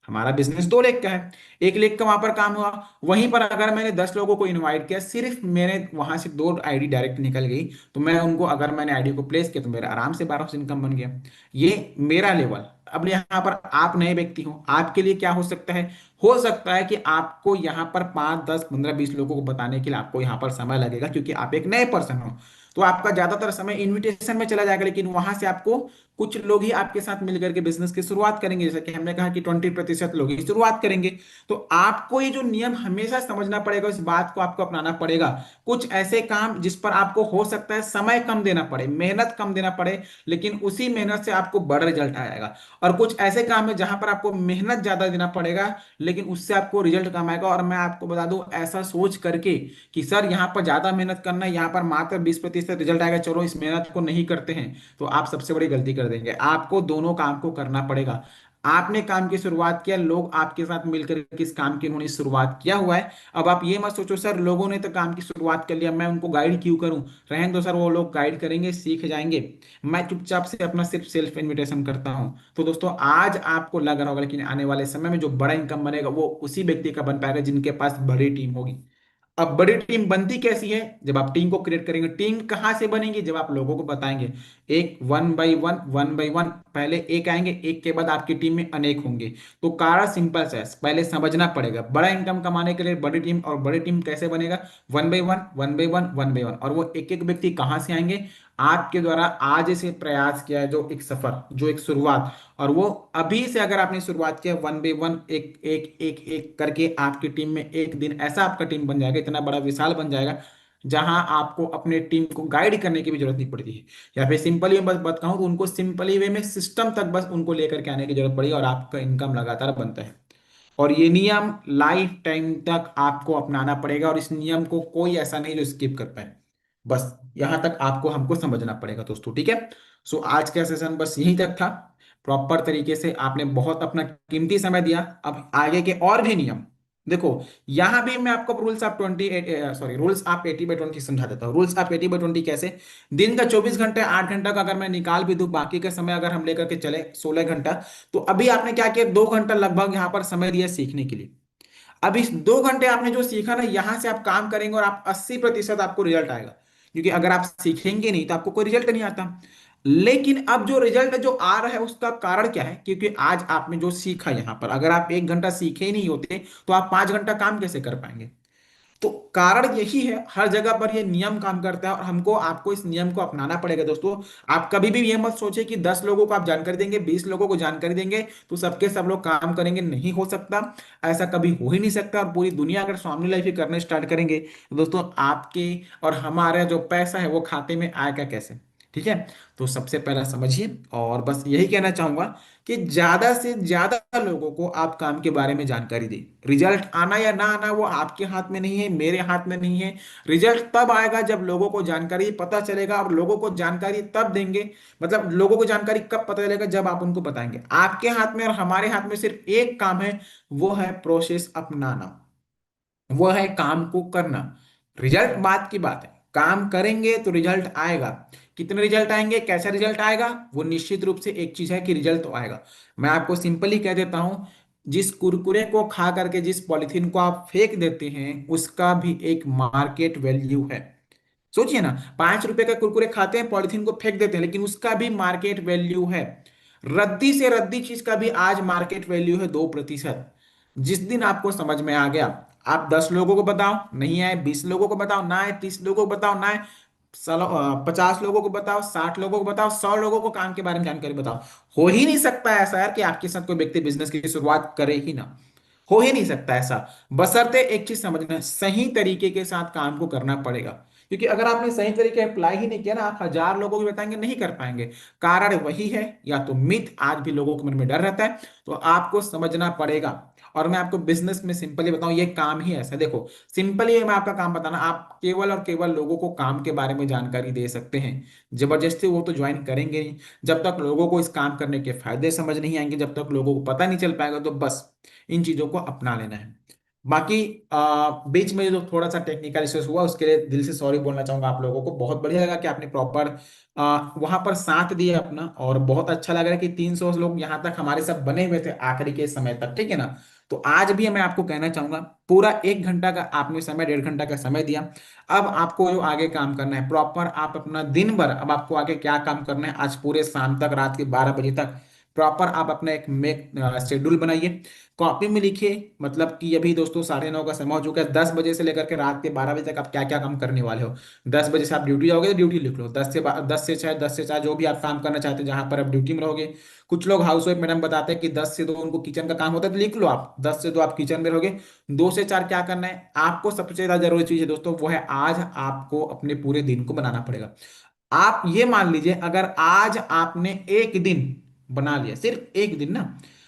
हमारा बिजनेस 2 लेग का है, 1 लेग का वहां पर काम हुआ। वहीं पर अगर मैंने 10 लोगों को इनवाइट किया, सिर्फ मैंने वहां से 2 आईडी डायरेक्ट निकल गई, तो मैं उनको अगर मैंने आईडी को प्लेस किया तो मेरा आराम से 1200 इनकम बन गया। ये मेरा लेवल। अब यहाँ पर आप नए व्यक्ति हो, आपके लिए क्या हो सकता है कि आपको यहाँ पर 5 10 15 20 लोगों को बताने के लिए आपको यहाँ पर समय लगेगा, क्योंकि आप एक नए पर्सन हो। तो आपका ज्यादातर समय इनविटेशन में चला जाएगा, लेकिन वहां से आपको कुछ लोग ही आपके साथ मिलकर के बिजनेस की शुरुआत करेंगे। जैसे कि हमने कहा कि 20% लोग ही शुरुआत करेंगे। तो आपको ये जो नियम हमेशा समझना पड़ेगा, इस बात को आपको अपनाना पड़ेगा। कुछ ऐसे काम जिस पर आपको हो सकता है समय कम देना पड़े, मेहनत कम देना पड़े, लेकिन उसी मेहनत से आपको बड़ा रिजल्ट आएगा। और कुछ ऐसे काम है जहां पर आपको मेहनत ज्यादा देना पड़ेगा, लेकिन उससे आपको रिजल्ट कम आएगा। और मैं आपको बता दूं, ऐसा सोच करके कि सर यहाँ पर ज्यादा मेहनत करना है, यहाँ पर मात्र 20% रिजल्ट आएगा, चलो इस मेहनत को नहीं करते हैं, तो आप सबसे बड़ी गलती कर देंगे। आपको दोनों काम को करना पड़ेगा। आपने काम की शुरुआत किया, लोग आपके साथ मिलकर किस काम की उन्होंने शुरुआत किया हुआ है। अब आप ये मत सोचो सर लोगों ने तो काम की शुरुआत कर लिया, मैं उनको गाइड क्यों करूं। रहने दो सर, वो लोग गाइड करेंगे, सीख जाएंगे। मैं चुपचाप से अपना सिर्फ सेल्फ इन्विटेशन करता हूं। तो दोस्तों आज आपको लग रहा होगा, लेकिन आने वाले समय में जो बड़ा इनकम बनेगा वो उसी व्यक्ति का बन पाएगा जिनके पास बड़ी टीम होगी। अब बड़ी टीम बनती कैसी है? जब आप टीम को क्रिएट करेंगे। टीम कहां से बनेगी? जब आप लोगों को बताएंगे। एक वन बाई वन, पहले एक आएंगे, एक के बाद आपकी टीम में अनेक होंगे। तो कारण सिंपल सा है, पहले समझना पड़ेगा बड़ा इनकम कमाने के लिए बड़ी टीम। और बड़ी टीम कैसे बनेगा? वन बाई वन, और वो एक एक व्यक्ति कहां से आएंगे? आपके द्वारा आज से प्रयास किया है जो एक सफर, जो एक शुरुआत, और वो अभी से अगर आपने शुरुआत किया 1 बाई 1, एक एक एक एक करके आपकी टीम में एक दिन ऐसा आपका टीम बन जाएगा, इतना बड़ा विशाल बन जाएगा, जहां आपको अपने टीम को गाइड करने की भी जरूरत नहीं पड़ती है। या फिर सिंपली बस बात कहूं तो उनको सिंपली वे में सिस्टम तक बस उनको लेकर के आने की जरूरत पड़ी, और आपका इनकम लगातार बनता है। और ये नियम लाइफ टाइम तक आपको अपनाना पड़ेगा, और इस नियम को कोई ऐसा नहीं जो स्किप कर पाए। बस यहां तक आपको हमको समझना पड़ेगा दोस्तों, ठीक है। सो आज का सेशन बस यहीं तक था। प्रॉपर तरीके से आपने बहुत अपना कीमती समय दिया। अब आगे के और भी नियम देखो। यहां भी मैं आपको रूल्स आप 80/20 समझा देता हूँ। रूल्स आप 80/20 कैसे? दिन का 24 घंटे 8 घंटा का अगर मैं निकाल भी दूं, बाकी का समय अगर हम लेकर के चले 16 घंटा, तो अभी आपने क्या किया, 2 घंटा लगभग यहाँ पर समय दिया सीखने के लिए। अब इस 2 घंटे आपने जो सीखा ना, यहां से आप काम करेंगे और आप 80% आपको रिजल्ट आएगा। क्योंकि अगर आप सीखेंगे नहीं तो आपको कोई रिजल्ट नहीं आता। लेकिन अब जो रिजल्ट जो आ रहा है उसका कारण क्या है? क्योंकि आज आपने जो सीखा, यहां पर अगर आप 1 घंटा सीखे ही नहीं होते तो आप 5 घंटा काम कैसे कर पाएंगे? तो कारण यही है, हर जगह पर ये नियम काम करता है और हमको आपको इस नियम को अपनाना पड़ेगा दोस्तों। आप कभी भी ये मत सोचिए कि 10 लोगों को आप जानकारी देंगे, 20 लोगों को जानकारी देंगे तो सबके सब लोग काम करेंगे, नहीं हो सकता। ऐसा कभी हो ही नहीं सकता। और पूरी दुनिया अगर स्वावलंबी लाइफ ही करने स्टार्ट करेंगे तो दोस्तों आपके और हमारा जो पैसा है वो खाते में आएगा कैसे? ठीक है। तो सबसे पहला समझिए, और बस यही कहना चाहूंगा कि ज्यादा से ज्यादा लोगों को आप काम के बारे में जानकारी दें। रिजल्ट आना या ना आना वो आपके हाथ में नहीं है, मेरे हाथ में नहीं है। रिजल्ट तब आएगा जब लोगों को जानकारी पता चलेगा, और लोगों को जानकारी तब देंगे, मतलब लोगों को जानकारी कब पता चलेगा, जब आप उनको बताएंगे। आपके हाथ में और हमारे हाथ में सिर्फ एक काम है, वो है प्रोसेस अपनाना, वो है काम को करना। रिजल्ट बात की बात है, काम करेंगे तो रिजल्ट आएगा। कितने रिजल्ट आएंगे, कैसा रिजल्ट आएगा, वो निश्चित रूप से एक चीज है कि रिजल्ट तो आएगा। मैं आपको सिंपली कह देता हूं, जिस कुरकुरे को खा करके जिस पॉलिथीन को आप फेंक देते हैं उसका भी एक मार्केट वैल्यू है। सोचिए ना, 5 रुपए का कुरकुरे खाते हैं, पॉलिथीन को फेंक देते हैं, लेकिन उसका भी मार्केट वैल्यू है। रद्दी से रद्दी चीज का भी आज मार्केट वैल्यू है 2%। जिस दिन आपको समझ में आ गया, आप 10 लोगों को बताओ नहीं आए, 20 लोगों को बताओ ना आए, 30 लोगों को बताओ ना आए, 50 लोगों को बताओ, 60 लोगों को बताओ, 100 लोगों को काम के बारे में जानकारी बताओ, हो ही नहीं सकता ऐसा यार कि आपके साथ कोई व्यक्ति बिजनेस की शुरुआत करे ही ना। हो ही नहीं सकता ऐसा। बशर्ते एक चीज समझना, सही तरीके के साथ काम को करना पड़ेगा। क्योंकि अगर आपने सही तरीके अप्लाई ही नहीं किया ना, आप 1000 लोगों को बताएंगे नहीं कर पाएंगे। कारण वही है, या तो मिथ आज भी लोगों के मन में डर रहता है, तो आपको समझना पड़ेगा। और मैं आपको बिजनेस में सिंपली बताऊं, ये काम ही ऐसा है। देखो, सिंपली मैं आपका काम बताना, आप केवल और केवल लोगों को काम के बारे में जानकारी दे सकते हैं। जबरदस्ती वो तो ज्वाइन करेंगे नहीं। जब तक लोगों को इस काम करने के फायदे समझ नहीं आएंगे, जब तक लोगों को पता नहीं चल पाएगा, तो बस इन चीजों को अपना लेना है। बाकी बीच में जो थोड़ा सा टेक्निकल इश्यूज हुआ उसके लिए दिल से सॉरी बोलना चाहूंगा आप लोगों को। बहुत बढ़िया लगा कि आपने प्रॉपर वहां पर साथ दिया अपना, और बहुत अच्छा लग रहा है कि 300 लोग यहाँ तक हमारे साथ बने हुए थे आखिरी के समय तक, ठीक है ना। तो आज भी मैं आपको कहना चाहूंगा, पूरा 1 घंटा का आपने समय, 1.5 घंटा का समय दिया। अब आपको जो आगे काम करना है प्रॉपर, आप अपना दिन भर, अब आपको आगे क्या काम करना है, आज पूरे शाम तक, रात के 12 बजे तक प्रॉपर आप अपना एक मेक शेड्यूल बनाइए, कॉपी में लिखिए। मतलब कि अभी दोस्तों 9:30 का समय हो चुका है, 10 बजे से लेकर के रात के 12 बजे तक आप क्या क्या काम करने वाले हो। 10 बजे से आप ड्यूटी जाओगे तो ड्यूटी लिख लो, 10 से 6, 10 से 4 जो भी आप काम करना चाहते हैं जहां पर आप ड्यूटी में रहोगे। कुछ लोग हाउस वाइफ मैडम बताते हैं कि 10 से 2 उनको किचन का काम होता है, तो लिख लो आप 10 से 2 आप किचन में रहोगे। 2 से 4 क्या करना है आपको, सबसे ज्यादा जरूरी चीज है दोस्तों, वो है आज आपको अपने पूरे दिन को बनाना पड़ेगा। आप ये मान लीजिए, अगर आज आपने एक दिन बना लिया, सिर्फ एक दिन ना।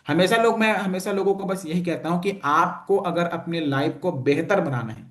मैं हमेशा लोगों को बस यही कहता हूं कि आपको अगर अपने लाइफ को बेहतर बनाना है,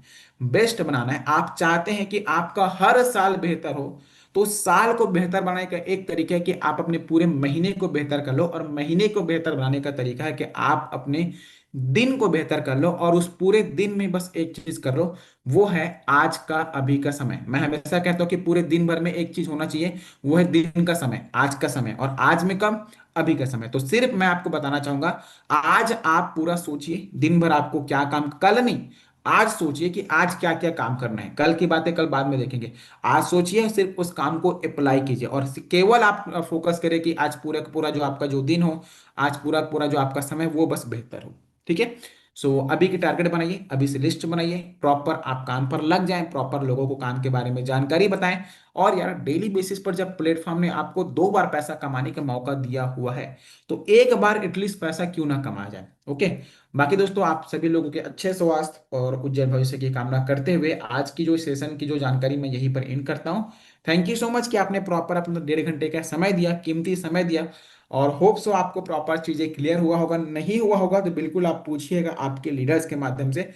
बेस्ट बनाना है, आप चाहते हैं कि आपका हर साल बेहतर हो, तो उस साल को बेहतर बनाने का एक तरीका है कि आप अपने पूरे महीने को बेहतर कर लो, और महीने को बेहतर बनाने का तरीका है कि आप अपने दिन को बेहतर कर लो, और उस पूरे दिन में बस एक चीज कर लो, वो है आज का, अभी का समय। मैं हमेशा कहता हूं कि पूरे दिन भर में एक चीज होना चाहिए, वो है दिन का समय, आज का समय। और आज में कब, अभी का समय। तो सिर्फ मैं आपको बताना चाहूंगा, आज आप पूरा सोचिए दिन भर आपको क्या काम, कल नहीं, आज सोचिए कि आज क्या क्या काम करना है। कल की बातें कल बाद में देखेंगे। आज सोचिए, सिर्फ उस काम को अप्लाई कीजिए, और केवल आप फोकस करें कि आज पूरा का पूरा जो आपका जो दिन हो, आज पूरा का पूरा जो आपका समय, वो बस बेहतर हो। ठीक है। सो अभी की टारगेट बनाइए, अभी से लिस्ट बनाइए, प्रॉपर आप काम पर लग जाएं, प्रॉपर लोगों को काम के बारे में जानकारी बताएं। और यार डेली बेसिस पर जब प्लेटफॉर्म ने आपको 2 बार पैसा कमाने का मौका दिया हुआ है, तो एक बार एटलीस्ट पैसा क्यों ना कमाया जाए। ओके। बाकी दोस्तों, आप सभी लोगों के अच्छे स्वास्थ्य और उज्जवल भविष्य की कामना करते हुए आज की जो सेशन की जो जानकारी मैं यहीं पर एंड करता हूँ। थैंक यू सो मच कि आपने प्रॉपर अपना 1.5 घंटे का समय दिया, कीमती समय दिया। और होप सो आपको प्रॉपर चीजें क्लियर हुआ होगा, नहीं हुआ होगा तो बिल्कुल आप पूछिएगा आपके लीडर्स के माध्यम से।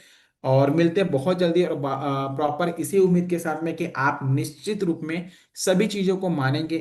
और मिलते हैं बहुत जल्दी, और प्रॉपर इसी उम्मीद के साथ में कि आप निश्चित रूप में सभी चीजों को मानेंगे।